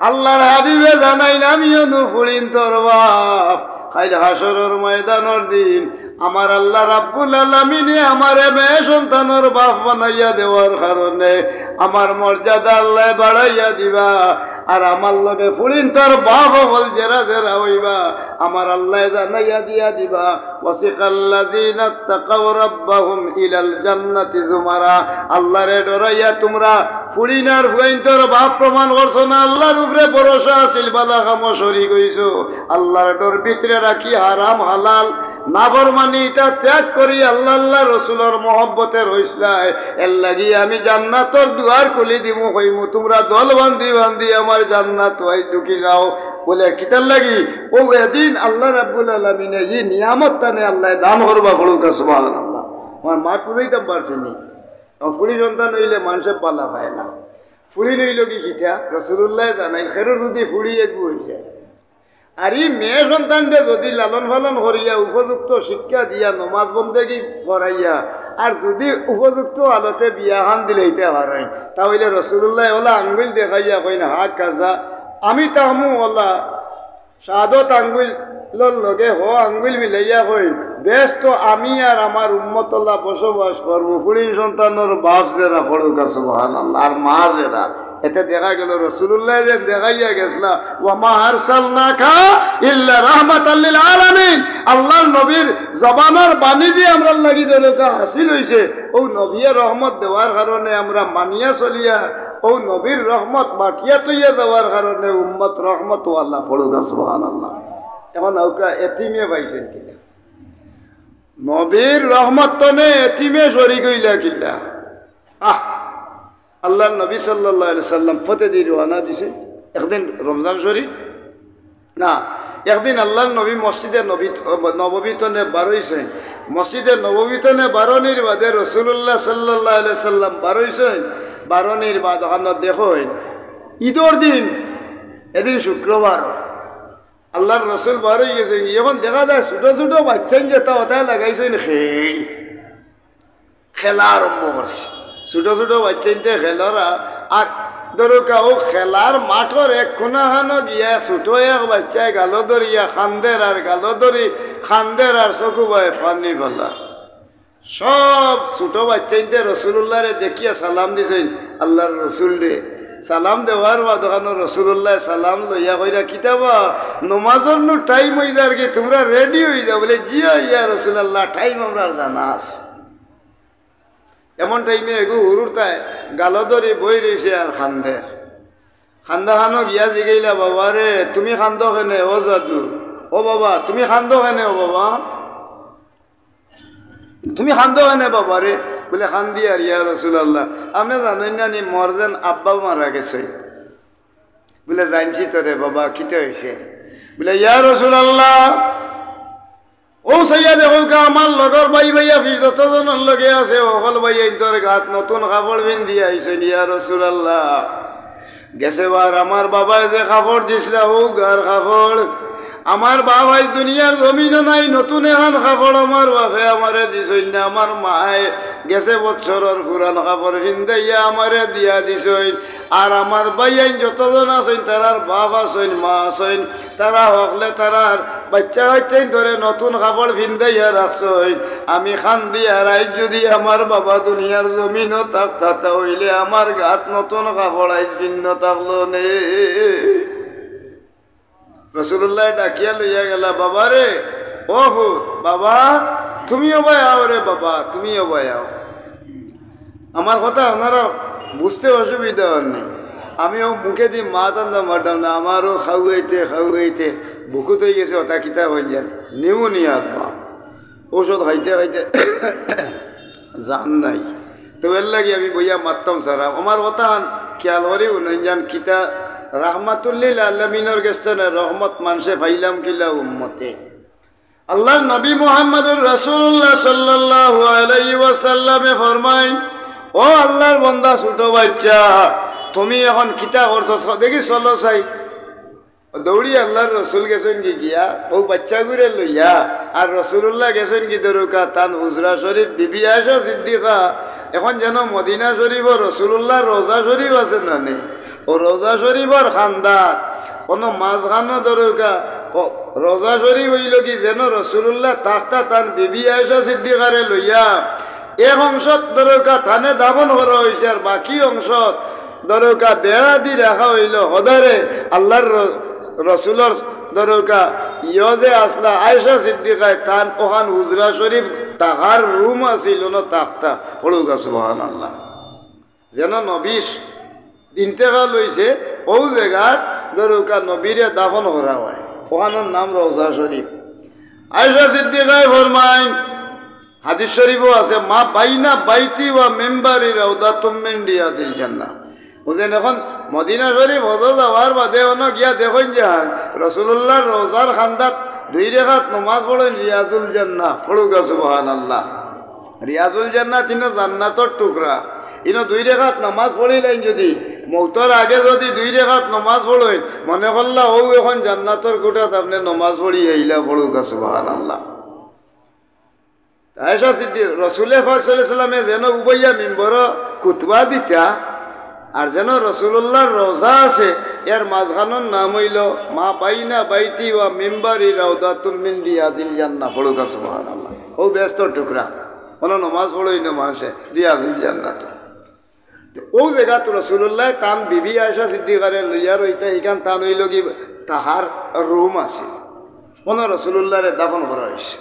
Speaker 1: আল্লাহর হাবিবে জানাইন আমিও নু ফুড়িন তোর বাপ। খাইল হাসরের ময়দানের দিন আমার আল্লাহ রাব্বুল আলামিনে আমারে মেয়ে সন্তানের বাপ বানাইয়া দেওয়ার কারণে আমার মর্যাদা আল্লাহ বাড়াইয়া দিবা। আর আমার লগে ফুড়িন তোর বাপ হল জেরা জেরা হইবা আমার আল্লাহ জানাইয়া দিয়া দিবা। ওয়াসিকাল্লাযিনা তাকাউ রাব্বাহুম ইলাল জান্নাতি যুমারা, আল্লাহরে ডরাইয়া তোমরা ফুড়িন আর ফুড়িন তোর বাপ প্রমাণ করছো না, আল্লাহর উপরে ভরসা আছিল, বালা কামো শরীক হইছো, আল্লাহর ডর ভিতরে রাখি হারাম হালাল নাফরমানি তা ত্যাগ করি আল্লাহ আল্লাহ রসুলের মহব্বতের হইসলাই। এর লাগি আমি জান্নাতর দুয়ার খুলি দিমু কইমু তোমরা দল বান্ধি বান্ধি আমার জান্নাত হই ঢুকি যাও বলে কিতার লাগি। ও এদিন আল্লাহ রাব্বুল আলামিনে এই নিয়ামত তানে আল্লাহ দান করবা বলুকা সুবহানাল্লাহ। আমার মা বুঝাইতাম পারছিনি। ফুড়ি সন্তান হইলে মানুষের পালা পায় না। ফুড়ি নইল কি কিতা রাসূলুল্লাহ জানাই খেরোর যদি ফুড়ি এগু হয়ে যায় আর এই মেয়ে সন্তানকে যদি লালন পালন করিয়া উপযুক্ত শিক্ষা দিয়া নমাজ বন্দেগী করাইয়া আর যদি উপযুক্ত আলোতে বিয়াহান দিলে হইতে পারেন তাহলে রাসূলুল্লাহ ওলা আঙ্গুল দেখাইয়া কইন হাত কাজা আমি তাহমু ওলা সাদত আঙ্গুল লগে হ আঙ্গুল মিলাইয়া কইন বেশ তো আমি আর আমার উম্মতল্লাহ বসবাস করবো। ফুড়ি সন্তানের বাপ জেরা পড়ুকা সুবহানাল্লাহ আর মা জেরা। এতে দেখা গেল রাসূলুল্লাহ যে দেখাইয়া গেছলা ওয়ামা আরসালনাকা ইল্লা রাহমাতাল লিল আলামিন, আল্লাহর নবীর জবানের বাণী যে আমরা লাগি দরকা হাসিল হইছে ও নবীর রহমত দেওয়ার কারণে আমরা মানিয়া চলিয়া ও নবীর রহমত বাটিয়া তৈয়া যাওয়ার কারণে উম্মত রহমত আল্লাহ পড়ুকা সুবহানাল্লাহ। এখন নৌকা এতিমে পাইছেন কিনা নবীর রহমত তনে এতিমে শরীক হইলা কিনা। আল্লাহ নবী সাল্লাল্লাহু আলাইহি সাল্লাম প্রতিদিন রওনা দিছে। একদিন রমজান শরীফ না একদিন আল্লাহ নবী মসজিদে নববীতনে বারইছেন। মসজিদে নববীতনে বারণীর বাদে রাসূলুল্লাহ সাল্লাল্লাহু আলাইহি সাল্লাম বারইছেন। বারণীর বাদ ওখানে দেখো ঈদর দিন এদিন শুক্রবার আল্লাহর রসুল বারই গেছেন। এখন দেখা যায় ছোটো ছোটো বাচ্চান যেটা ওটাই লাগাইছেন খেলা আরম্ভ করছে। ছোটো ছোটো বাচ্চাইতে খেলরা আর ধরো কাউ খেলার মাঠর এক কোনাখানো গিয়া ছোটো এক বাচ্চায় গালো ধরিয়া খান্দের আর গালো ধরি খান্দের আর চকু বাই পানি ফেলা সব ছোটো বাচ্চাইতে রসুল্লাহরে দেখিয়া সালাম দিছেন। আল্লাহর রসুল রে সালাম দেওয়ার বা দোকানো রসুল্লাহ সালাম লইয়া কইরা কিতাবা নমাজর নু টাইম হয়ে যার কি তোমরা রেডি হয়ে যাও বলে জিয়া ইয়া রসুল্লাহ টাইম আমরা জানাস। এমন টাইমে এগু উরুরতায় গালো ধরে বই রয়েছে আর খান্দে খান্দা খানো গিয়া জিগাইলা বাবা রে তুমি খান্দ কেনে ও জাদু ও বাবা তুমি খান্দ কেনে ও বাবা তুমি খান্দ কেনে বাবা রে বলে খান্দি আর ইয়া রসুল্লাহ আপনি জানেন না নি মরজেন আব্বাও মারা গেছে বলে জানছি তো রে বাবা কিতে হয়েছে বলে ইয়া রসুল্লাহ ও সাইয়া দেখো আমার লগর ভাই ভাইয়া ফিস যতজনের লগে আছে অকল ভাই তোর গাত নতুন কাপড় পিন্ধি আইছেন ইয়া রাসূলুল্লাহ। গেছে বার আমার বাবায় যে কাপড় দিছিল ও গার কাপড় আমার বাবাই দুনিয়ার জমিনও নাই নতুন এখন কাপড় আমার বাপে আমারে দিছইন না। আমার মায়ে গেছে বছরের পুরান কাপড় পিন্দাইয়া আমারে দিয়া দিছইন। আর আমার ভাইয়াই যতজন আছেন তারার বাপ আছেন মা আছেন তারা হকলে তারার বাচ্চা বাচ্চাই ধরে নতুন কাপড় পিন্দাইয়া রাখছইন। আমি খান দিয়া রাইজ যদি আমার বাবা দুনিয়ার জমিনও থাকতা হইলে আমার গাত নতুন কাপড় আইজ ভিন্ন থাকলো নে। রসুল্লাহ ডাকিয়া লইয়া গেলা বাবা রে ও বাবা তুমিও ভাই আও রে বাবা তুমিও ভাই আও। আমার কথা আপনারা বুঝতে অসুবিধা হন নেই। আমিও মুখে দিয়ে মা টান্দা মারতাম না আমারও খাওয়াইতে বুকুত হয়ে গেছে ওটা কিতা হয়ে যান নিউমোনিয়া বা ওষুধ খাইতে খাইতে জান নাই তো এর লাগে আমি বইয়া মারতাম সারা আমার কথা খেয়াল করি উনজান কিতা রাহমাতুল্লিল আলামিনের গেস্টনে রহমত মানুষে ফাইলাম কিলা উম্মতে আল্লাহ নবী মুহাম্মদুর রাসূলুল্লাহ সাল্লাল্লাহু আলাইহি ওয়াসাল্লামে ফরমায় ও আল্লাহর বান্দা ছোট বাচ্চা তুমি এখন কিতা করছো দেখি চলো চাই দৌড়ি আল্লাহর রসুল গেছেন কি গিয়া ও বাচ্চা ঘুরে লইয়া আর রসুল্লাহ গেছেন কি দরুকা তান হুজরা শরীফ বিবি আয়েশা সিদ্দিকা এখন যেন মদিনা শরীফ ও রসুল্লাহ রোজা শরীফ আছে না নেই ও রোজা শরীফর খান্দাত কোনো মাঝখানো দরুকা ও রোজা শরীফ হইল কি যেন রসুল্লাহ তাখতা তান বিবি আয়েশা সিদ্দিকারে লইয়া এক অংশত দরুকা থানে দাফন করা হয়েছে আর বাকি অংশত দরুকা বেড়া দি রাখা হইল হদারে আল্লাহর রসুলর দরকা ইয়জে আসলা আয়েশা সিদ্দিকায় তান ওখান হুজরা শরীফ তাহার রুম আছিল ন তাখতা পড়ুকা সুবহানাল্লাহ যেন নবীশ ইন্তেকাল হইছে ও জায়গাত দরকা নবীরে দাফন করা হয় ওখানোর নাম রওজা শরীফ আয়েশা সিদ্দিকায় ফরমায় হাদিস শরীফও আছে মা বাইনা বাইতি ওয়া মিম্বারি রাউদাতুম মিন রিয়াদিল জান্নাহ বুঝলেন এখন মদিনা শরীফ হজর যাওয়ার বাদে অন্য গিয়া দেখুন যান রসুল্লাহ রোজার খান্দাত 2 রাকাত নমাজ পড়েন রিয়াজুল জান্নাহ পড়ুকা সুবহানাল্লাহ রিয়াজুল জান্নাহ তিনো জান্নাতর টুকরা ইনো 2 রাকাত নমাজ পড়িলেন যদি মৌতর আগে যদি 2 রাকাত নমাজ পড়েন মনে করলা ও এখন জান্নাতর গোটাত আপনি নমাজ পড়ি আইলা পড়ুকা সুবহানাল্লাহ আয়েশা সিদ্দিক রসুলের পাক সাল্লাল্লাহু আলাইহি সাল্লামে যেন উবাইয়া মিম্বর কুতবা দিতা আর যেন রসুল্লাহর রোজা আছে এর মাঝখানোর নাম হইল মা বাইনা বাইতি ওয়া মিম্বারি রাউদাতুম মিন রিয়াদিল জান্নাহ পড়ুকা সুবহানাল্লাহ ও ব্যস্ত টুকরা কোনো নমাজ পড়ই না মানুষে রিয়াজুল জান্নাত ও জায়গা তো রসুল্লাহ তান বিবি আয়েশা সিদ্দিকারে লইয়া রইতে এখান তান হইল কি তাহার রুম আছে কোনো রসুল্লাহরে দাফন করা হয়েছে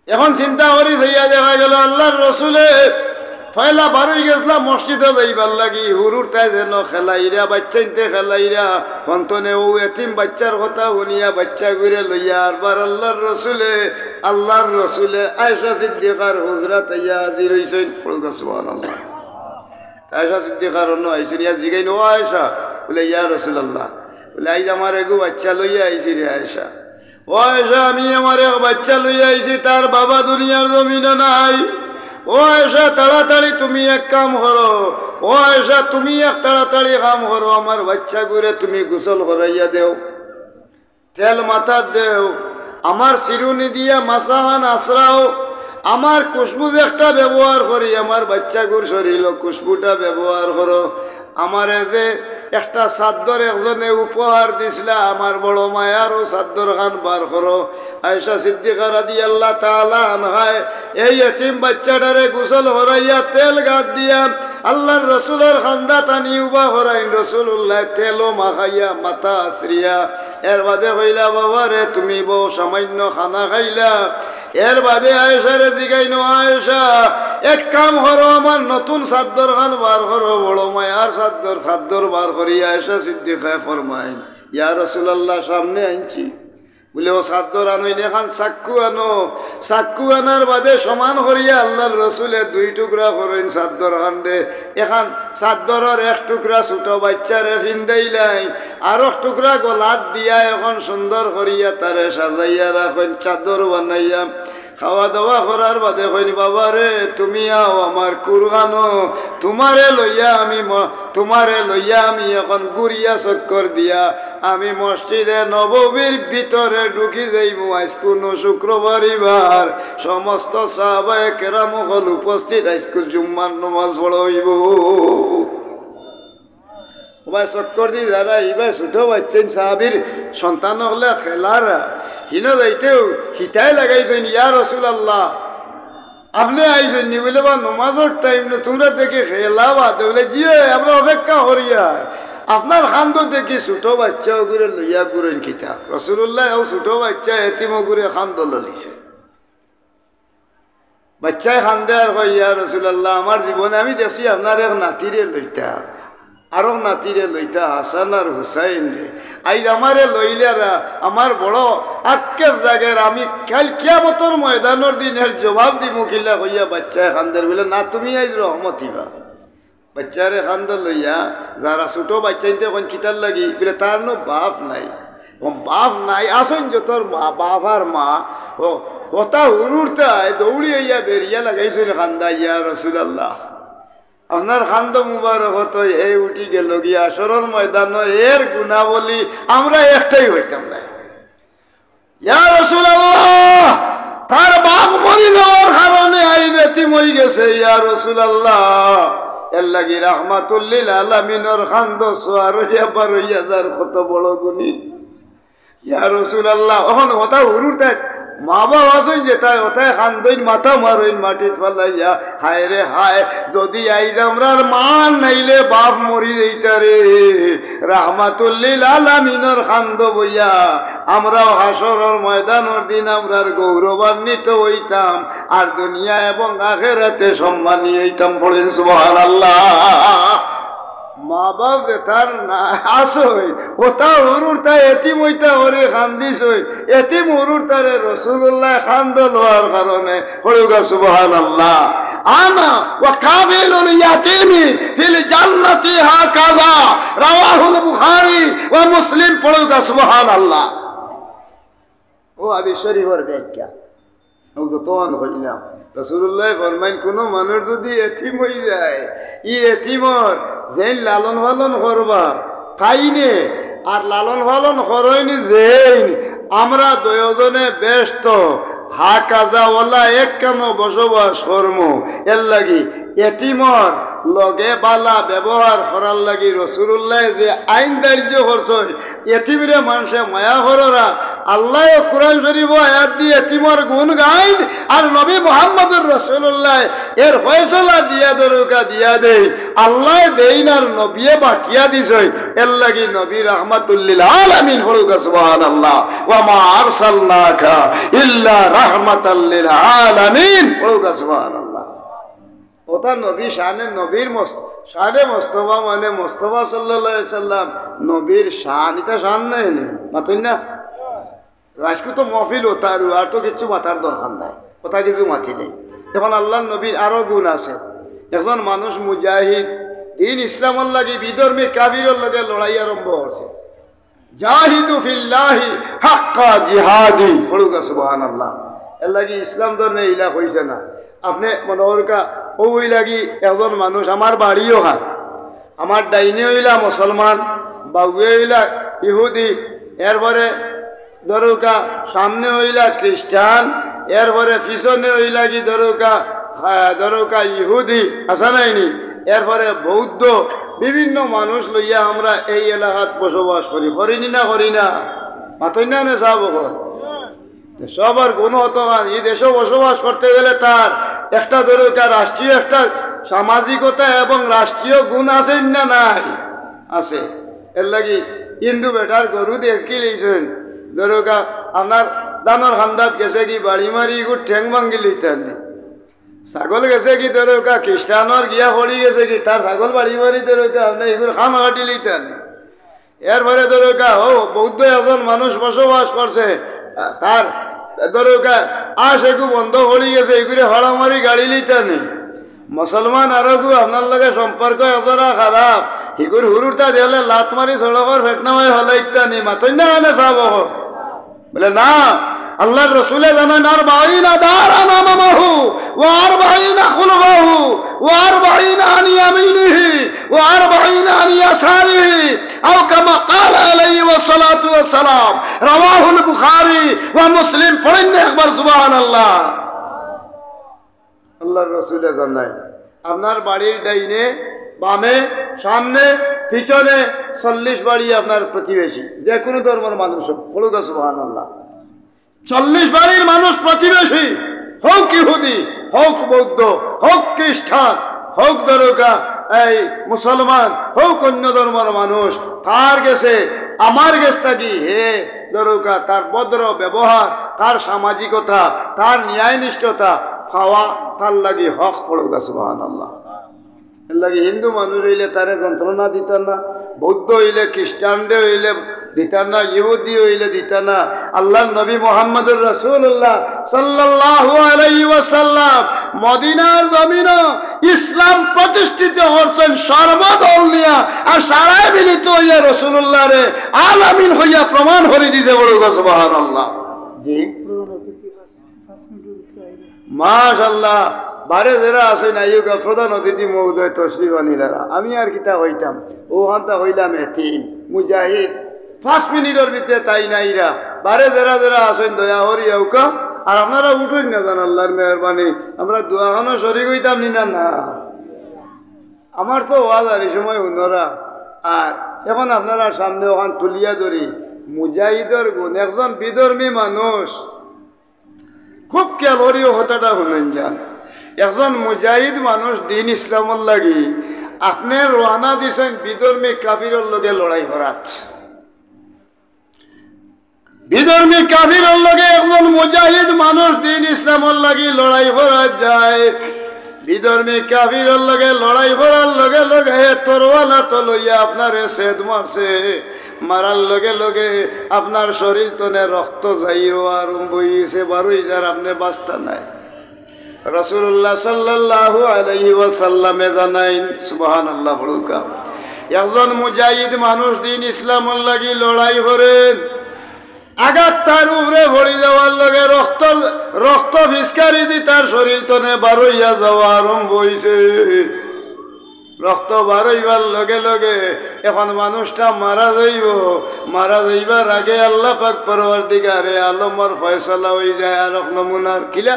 Speaker 1: এখন চিন্তা করি হইয়া দেখা গেল আল্লাহর রসুলে ফয়লা বারোই গেছিলাম মসজিদে যাইবার লাগি হুরুর তাই যেন খেলাইরা বাচ্চা ইনতে খেলাইরা সন্তনে ও এতিম বাচ্চার কথা শুনিয়া বাচ্চা ঘুরে লইয়া আরবার আল্লাহর রসুলে আয়েশা সিদ্দিকার হুজরা তাইয়া হাজির হইছেন পড়ুকা সুবহানাল্লাহ আয়েশা সিদ্দিকার অন্য আইসিন ইয়া জিগাইন ও আয়েশা বলে ইয়া রাসূলুল্লাহ বলে আইজ আমার এগো বাচ্চা লইয়া আইসি রে আয়েশা ও আয়েশা আমি আমার এক বাচ্চা লইয়া আইসি তার বাবা দুনিয়ার জমিনে নাই ও আয়েশা তাড়াতাড়ি তুমি এক কাম করো ও আয়েশা তুমি এক তাড়াতাড়ি কাম করো আমার বাচ্চা করে তুমি গোসল করাইয়া দেও তেল মাথা দেও আমার চিরুনি দিয়া মাসাহান আশ্রাও আমার খুশবু একটা ব্যবহার করি আমার বাচ্চা গুর শরীর খুশবুটা ব্যবহার করো আমারে যে একটা চাদর একজনে উপহার দিছিলা আমার বড় মায়ারও চাদর খান বার করো আয়েশা সিদ্দিকা রাদিয়াল্লাহু তাআলা আনহায় এই এতিম বাচ্চাটারে গোসল হরাইয়া তেল গাত দিয়া আল্লাহর রসুলের খান্দা টানি উবা হরাইন রসুল্লাহ তেলও মাখাইয়া মাথা আশ্রিয়া এর বাদে কইলা বাবা রে তুমি বউ সামান্য খানা খাইলা এর বাদে আয়েশারে জিগাইন আয়েশা এক কাম করো আমার নতুন চাদর খান বার করো বড় মায়ার চাদর বার করি আয়েশা সিদ্দিকা ফরমাইন ইয়া রাসূলুল্লাহ সামনে আনছি বলে ও চাদর আনইন এখান চাক্কু আনার বাদে সমান করিয়া আল্লাহর রসুলে 2 টুকরা করেন চাদর খান্ডে এখান চাদরের 1 টুকরা ছোট বাচ্চারে ফিন্দাইলাই আর 1 টুকরা গলাত দিয়া এখন সুন্দর করিয়া তারে সাজাইয়া রাখেন চাদর বানাইয়া খাওয়া দাওয়া করার বাদে কইনি বাবা রে তুমি আও আমার কুরবানো তোমারে লইয়া আমি এখন গুড়িয়া চক্কর দিয়া আমি মসজিদে নববীর ভিতরে ঢুকি যাইব আজ কোনো শুক্রবারিবার সমস্ত সাহাবায়ে কেরাম হল উপস্থিত আজকে জুম্মার নামাজ পড়াইব ওবাই চক্কর দি যারা এইবার ছোট বাচ্চেন সাহাবির সন্তান হলে খেলারা হিনো যাইতেও হিতাই লাগাইছেন ইয়া রাসূলুল্লাহ আপনি আইছেন নি বলে বা নমাজের টাইম না তোমরা দেখে খেলা বাদ বলে জিও আমরা অপেক্ষা করিয়া আপনার খান্দ দেখি ছোট বাচ্চা ঘুরে লইয়া ঘুরেন কিতা রাসূলুল্লাহ ও ছোট বাচ্চা এতিম ঘুরে খান্দ লইছে বাচ্চায় খান্দে আর কই ইয়া রাসূলুল্লাহ আমার জীবনে আমি দেখছি আপনার এক নাতিরে লইতা আরো নাতিরে লইতা হাসান আর হুসাইন রে আইজ আমারে লইলারা আমার বড় আক্কের জায়গার আমি কাল কিয়ামতের ময়দানের দিনের জবাব দিমু কিলা হইয়া বাচ্চায় খান্দের বলে না তুমি আইজ রহমতিবা বাচ্চারে খান্দ লইয়া যারা ছোট বাচ্চাইতে কোন কিতার লাগি বলে তার নো বাপ নাই বাপ নাই আসন যতর মা বাপ আর মা ও ওটা উড়ুরতায় দৌড়ি আইয়া বেরিয়া লাগাইছেন খান্দা ইয়া রাসূলুল্লাহ আপনার খান্দ মুবারক হতো এই উঠি গেল গিয়া আসরের ময়দান এর গুণাবলী আমরা একটাই হইতাম না ইয়া রাসূলুল্লাহ তার বাপ মরি যাওয়ার কারণে আইন এতিম হয়ে গেছে ইয়া রাসূলুল্লাহ এর লাগি রাহমাতুল লিল আলামিনের খান্দ সোয়ার হইয়া বার হইয়া যার কত বড় গুণী ইয়া রাসূলুল্লাহ ওহন ওটা উড়ুরতায় মা বাবা আসুন যেটাই ওটাই খান্দইন মাথা মারইন মাটিত ফেলাইয়া হায় রে হায় যদি আইজ আমরার মা নাইলে বাপ মরি যাইতারে রাহমাতুল লিল আলামিনের খান্দ বইয়া আমরাও হাসরের ময়দানের দিন আমরার গৌরবান্বিত হইতাম আর দুনিয়া এবং আখিরাতে সম্মানী হইতাম পড়েন সুবহানাল্লাহ মা বাপ যে তার না আসই ওটা হরুরতা এতিম হইতা হরে খান্দিস এতিম হরুরতারে রাসূলুল্লাহ খান্দ লওয়ার কারণে হরুগা সুবহানাল্লাহ আনা ওয়া কাবিলুল ইয়াতীমি ফিল জান্নাতি হাকাযা রাওয়াহুল বুখারী ওয়া মুসলিম পড়ুগা সুবহানাল্লাহ ও হাদিস শরীফের ব্যাখ্যা ও যতন হইলাম রাসূলুল্লাহ ফরমাইন কোন মানুষ যদি এতিম হয়ে যায় ই এতিমর যেন লালন পালন করবা তাইনে আর লালন পালন করইনি যেন আমরা দুজনে ব্যস্ত হাকাজাওয়ালা এক কেন বসবাস কর্ম এর লাগি এতিমর লগে বালা ব্যবহার করার লাগি রাসূলুল্লাহ যে আইন ধার্য করছে এতিমরে মানুষে মায়া কররা আল্লাহ কুরআন শরীফ আয়াত দিয়ে এতিমর গুণ গাইন আর নবী মুহাম্মদুর রাসূলুল্লাহ এর ফয়সালা দিয়া দরুকা দিয়া দেই আল্লাহ দেইন আর নবিয়ে বাকিয়া দিছে এর লাগি নবী রাহমাতুল লিল আলামিন হলুকা সুবহানাল্লাহ ওয়া মা আরসালনাকা ইল্লা রাহমাতাল লিল আলামিন হলুকা সুবহানাল্লাহ ওটা নবী শানে নবীর শানে মুস্তাফা মানে মুস্তাফা সাল্লাল্লাহু আলাইহি সাল্লাম নবীর শান এটা শান নাই মাতুন না আজকে তো মহফিল ওতার আর তো কিছু মাথার দরকার নাই ওটা কিছু মাথি নেই এখন আল্লাহ নবীর আরো গুণ আছে একজন মানুষ মুজাহিদ দিন ইসলামের লাগি বিধর্মী কাবিরের লগে লড়াই আরম্ভ করছে জাহিদু ফিল্লাহি হাক্কা জিহাদি পড়ুগা সুবহানাল্লাহ এর লাগি ইসলাম ধর্মে ইলা হইছে না আপনি মনে করকা ওই লাগি একজন মানুষ আমার বাড়িও খান আমার ডাইনে হইলা মুসলমান বাউয়ে হইলা ইহুদি এরপরে ধরুকা সামনে হইলা খ্রিস্টান এরপরে পিছনে হইলা কি ধরুকা ইহুদি আসা নাইনি এরপরে বৌদ্ধ বিভিন্ন মানুষ লইয়া আমরা এই এলাকাত বসবাস করিনি না করি না মাথই না নে সব সবার গুণ হতো এই দেশে বসবাস করতে গেলে তার একটা ধরুকা রাষ্ট্রীয় একটা সামাজিকতা এবং রাষ্ট্রীয় গুণ আছে না নাই আছে এর লাগি হিন্দু বেটার গরু দেখি লইছেন ধরুকা আপনার দানোর খান্দাত গেছে কি বাড়ি মারি এগুলো ঠেং ভাঙ্গি লইতেন ছাগল গেছে কি ধরুকা খ্রিস্টানোর গিয়া পড়ি গেছে কি তার ছাগল বাড়ি মারি ধরুকা আপনার এগুলো খান কাটি লইতেন এরপরে ধরুকা ও বৌদ্ধ একজন মানুষ বসবাস করছে তার ধরুকা আশ এগু বন্ধ পড়ি গেছে এগুলো হড়া মারি গাড়ি লইতেন মুসলমান আরো আপনার লগে সম্পর্ক এতটা খারাপ হিগুর হুরুরটা দিলে লাত মারি সড়কর ফেটনা হয়ে হলাইতা নি মাথই না আনে সাব বলে না আল্লাহর রাসূলে জানান আর বাইনা দারান আমামাহু ওয়া আরবাইনা খুলবাহু ওয়া আরবাইনা আন ইয়ামিনিহি ওয়া আরবাইনা আন ইয়াসারিহি আও কামা ক্বালা আলাইহি ওয়া সালাতু ওয়া সালাম রাওয়াহুল বুখারী ওয়া মুসলিম পড়েন একবার সুবহানাল্লাহ আল্লাহর রাসূলে জানান আপনার বাড়ির ডাইনে বামে সামনে পিছনে 40 বাড়ি আপনার প্রতিবেশী যে কোনো ধর্মের মানুষ পড়ুগা সুবহানাল্লাহ 40 বাড়ির মানুষ প্রতিবেশী হোক ইহুদি হোক বৌদ্ধ হোক খ্রিস্টান হোক ধরুকা এই মুসলমান হোক অন্য ধর্মের মানুষ তার গেছে আমার গেছটা কি হে ধরুকা তার ভদ্র ব্যবহার তার সামাজিকতা তার ন্যায়নিষ্ঠতা খাওয়া তার লাগি হক পড়ুগা সুবহানাল্লাহ এর লাগে হিন্দু মানুষ হইলে তারে যন্ত্রণা দিত না, বৌদ্ধ হইলে খ্রিস্টানরে হইলে দিতা না, ইহুদি হইলে দিতা না। আল্লাহ নবী মুহাম্মদুর রাসূলুল্লাহ সাল্লাল্লাহু আলাইহি ওয়াসাল্লাম মদিনার জমিনে ইসলাম প্রতিষ্ঠিত করছেন সর্বদল নিয়া, আর সারাই মিলিত হইয়া রাসূলুল্লাহ রে আলামিন হইয়া প্রমাণ করে দিছে। বড় সুবহানাল্লাহ। জি মাশাআল্লাহ। বারে যারা আছে না ইউগা প্রধান অতিথি মহোদয় তশরিফ আনিলারা, আমি আর কিতা হইতাম ও হান্তা হইলাম এতিম মুজাহিদ। 5 মিনিটের ভিতরে তাই নাইরা বারে যারা যারা আছেন দয়া হরিয়া উকা। আর আপনারা উঠুন না জান, আল্লাহর মেহরবানি আমরা দোয়াখানো শরীক হইতাম নি না। না আমার তো ওয়াজ আর এই সময় উন্নরা। আর এখন আপনারা সামনে ওখান তুলিয়া ধরি মুজাহিদের গুণ। একজন বিধর্মী মানুষ খুব ক্যালোরিও হতাটা শুনেন যান। একজন মুজাহিদ মানুষ দিন ইসলামর লাগি আপনি রওনা দিছেন বিধর্মী কাফিরের লগে লড়াই করাত। বিধর্মী কাফিরের লগে একজন মুজাহিদ মানুষ দিন ইসলামর লাগি লড়াই করা যায়। বিধর্মী কাফিরের লগে লড়াই করার লগে লগে তরওয়ালা তো লইয়া আপনারে সেদ মারছে, মারার লগে লগে আপনার শরীর তনে রক্ত যাইও আরম্ভ হইছে, বারোই যার আপনি বাস্তা নাই। রাসূলুল্লাহ সাল্লাল্লাহু আলাইহি ওয়াসাল্লামে জানাইন সুবহানাল্লাহ বলুকা, একজন মুজাহিদ মানুষ দিন ইসলামের লাগি লড়াই করেন, আঘাত তার উপরে ভরি যাওয়ার লগে রক্ত ফিসকারি দি তার শরীর তনে বারইয়া যাওয়া আরম্ভ হইছে। রক্ত বারইবার লগে লগে এখন মানুষটা মারা যাইব। মারা যাইবার আগে আল্লাহ পাক পরওয়ারদিগারে আলমের ফয়সালা হয়ে যায়। আর নমুনার কিলা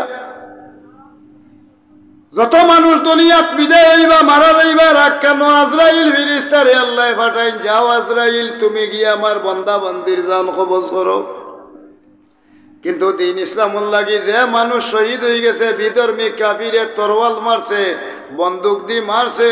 Speaker 1: যত মানুষ দুনিয়াত বিদায় হইবা মারা যাইবার আগ কেন আজরাইল ফিরিস্তারে আল্লাহ পাঠাইন, যাও আজরাইল তুমি গিয়ে আমার বান্দা বান্দির জান কবজ করো। কিন্তু দিন ইসলামুল লাগি যে মানুষ শহীদ হয়ে গেছে, বিধর্মী কাফিরে তরওয়াল মারছে, বন্দুক দিয়ে মারছে,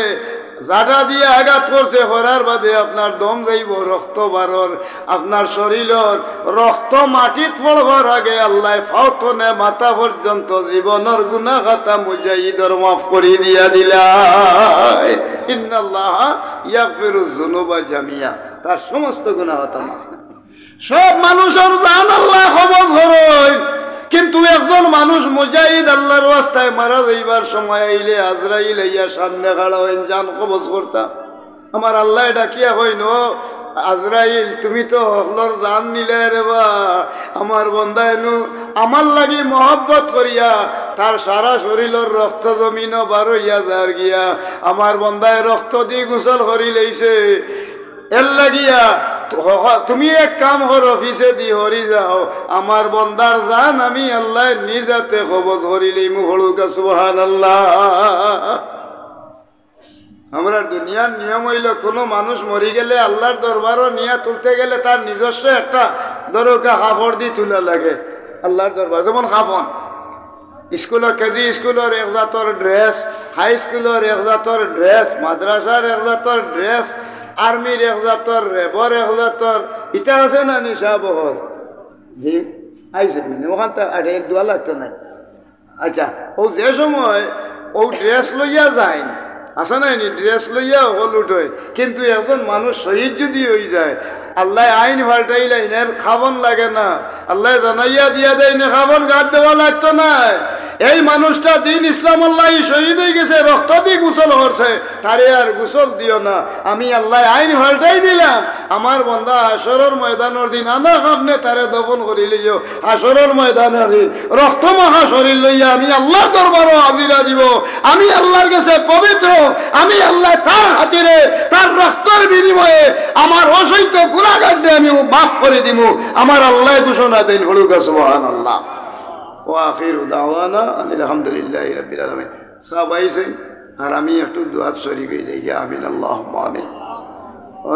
Speaker 1: জাটা দিয়ে আঘাত করছে, হরার বাদে আপনার দম যাইব, রক্ত বারর আপনার শরীরের রক্ত মাটিত পড়বার আগে আল্লাহ ফাউতনে মাথা পর্যন্ত জীবনের গুনাহ খাতা মুজাহিদর মাফ করে দিয়া দিলা। ইন্নাল্লাহ ইয়াগফিরুজ যুনুবা জামিয়া, তার সমস্ত গুনাহ খাতা মাফ। সব মানুষের জান আল্লাহ কবজ করেন, কিন্তু একজন মানুষ মুজাহিদ আল্লাহর রাস্তায় মারা যাইবার সময় আইলে আজরাইল আইয়া সামনে খাড়া হইন জান কবজ করতা। আমার আল্লাহ ডাকিয়া হইন, আজরাইল তুমি তো আল্লাহর জান নিলে রে বা, আমার বন্দা এনু আমার লাগি মহব্বত করিয়া তার সারা শরীরের রক্ত জমিন বারইয়া যার গিয়া আমার বন্দায় রক্ত দিয়ে গোসল করি লইছে। এর লাগিয়া তুমি এক কাম কর, অফিসে দি হরি যাও, আমার বন্দার জান আমি আল্লাহ নিজাতে কবজ করিলেই মুহলুকা সুবহানাল্লাহ। আমরা দুনিয়ার নিয়ম হইল কোনো মানুষ মরি গেলে আল্লাহর দরবারও নিয়া তুলতে গেলে তার নিজস্ব একটা দরকার কাপড় দিয়ে তুলা লাগে আল্লাহর দরবার। যেমন কাপড় স্কুলের কেজি স্কুলের এক জাতর ড্রেস, হাই স্কুলের এক জাতর ড্রেস, মাদ্রাসার এক জাতর ড্রেস, আর্মির এক জাতর, রেবর এক জাতর, ইটা আছে না নিশা বহর জি আইসে ওখান তো এক দোয়া লাগতো না। আচ্ছা ও যে সময় ও ড্রেস লইয়া যায় আসা নাই নি, ড্রেস লইয়া হল উঠোয়, কিন্তু একজন মানুষ শহীদ যদি হয়ে যায় আল্লাহ আইন পাল্টাইলাই না, খাবন লাগে না, আল্লাহ জানাইয়া দিয়া দেয় না, খাবন গাছ দেওয়া লাগতো না। এই মানুষটা দিন ইসলাম আল্লাহ শহীদ হয়ে গেছে, রক্ত দিয়ে গোসল করছে, তারে আর গোসল দিও না, আমি আল্লাহ আইন পাল্টাই দিলাম। আমার বন্ধা হাসরের ময়দানের দিন আনা সামনে তারে দফন করি লইও, হাসরের ময়দানের দিন রক্ত মাখা শরীর লইয়া আমি আল্লাহর দরবারও হাজিরা দিব। আমি আল্লাহর কাছে পবিত্র, আমি আল্লাহ তার হাতিরে তার রক্তের বিনিময়ে আমার অসংখ্য গুনাহগারকে আমি মাফ করে দিব। আমার আল্লাহ ঘোষণা দেন, হলুকা সুবহানাল্লাহ। ওয়াখিরু দাওয়ানা আলহামদুলিল্লাহি রাব্বিল আলামিন। সব আইছেন আর আমি একটু দোয়া শরীক হয়ে যাই, আমিন আল্লাহুম্মা আমিন।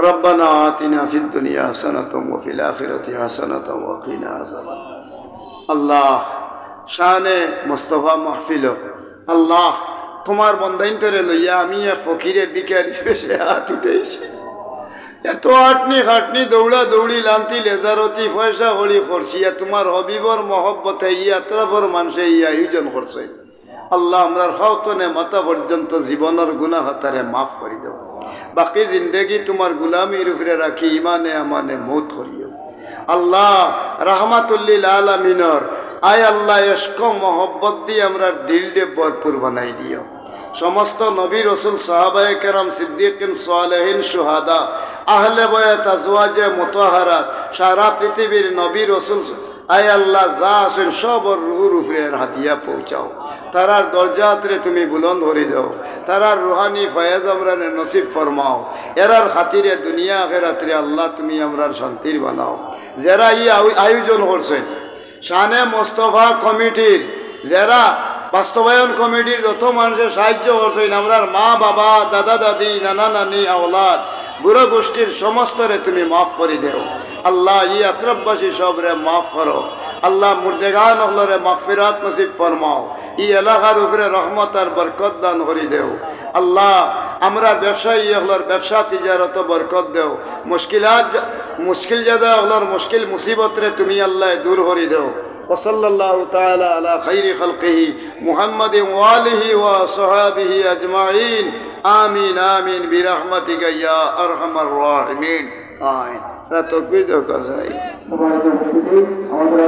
Speaker 1: রব্বানা আতিনা ফিদ দুনিয়া হাসানাতাও ওয়া ফিল আখিরাতি হাসানাতাও ওয়া কিনা আযাবান। আল্লাহ শানে মুস্তাফা মাহফিল, আল্লাহ তোমার বন্দাইন্তরে লইয়া আমি ফকিরে বিকারি বেশে হাত উঠেছি, এত আটনি খাটনি দৌড়া দৌড়ি লান্তি লেজারতি পয়সা হলি করছি, তোমার হবিবর মহব্বতে ইয়া তরফর মানুষে ইয়া আয়োজন করছে। আল্লাহ আমরার খাওতনে মাথা পর্যন্ত জীবনের গুনাহ তারে মাফ করে দাও বাকি জিন্দগি তোমার গুলামির উপরে রাখি ইমানে আমানে মৌত করিও আল্লাহ রাহমাতুল্লিল আলামিনর আয় আল্লাহ ইশক মোহব্বত দিয়ে আমরার দিলডে ভরপুর বানাই দিও সমস্ত নবী রসুল সাহাবায়ে কেরাম সিদ্দিকিন সালেহিন শুহাদা আহলে বয়াত আজওয়াজে মুতাহারাত সারা পৃথিবীর নবী রসুল আয় আল্লাহ যা আছেন সবর রুহুর উপরে হাতিয়া পৌঁছাও তারার দরজাতরে তুমি বুলন্দ হরি দাও তারার রুহানি ফয়েজ আমরানে নসিব ফরমাও এরার খাতিরে দুনিয়া আখিরাতরে আল্লাহ তুমি আমরার শান্তির বানাও যারা এই আয়োজন করছেন শানে মোস্তফা কমিটির যারা বাস্তবায়ন কমিটির যত মানুষের সাহায্য করছেন আমরার মা বাবা দাদা দাদি নানা নানি আওলাদ বুড়ো গোষ্ঠীর সমস্তরে তুমি মাফ করে দেও আল্লাহ ই আত্রববাসী সবরে মাফ করো আল্লাহ মুর্দেগান হলরে মাগফিরাত নসিব ফরমাও ই এলাকার উপরে রহমত আর বরকত দান করে দেও আল্লাহ আমরা ব্যবসায়ী হলর ব্যবসা তিজারত বরকত দেও মুশকিল জাদা হলর মুশকিল মুসিবতরে তুমি আল্লাহ দূর করে দেও وصلى الله تعالى على خير خلقه محمد وآله وصحابه أجمعين آمين آمين برحمتك يا أرحم الراحمين آمين لا تكبير دو كذاي আমাদের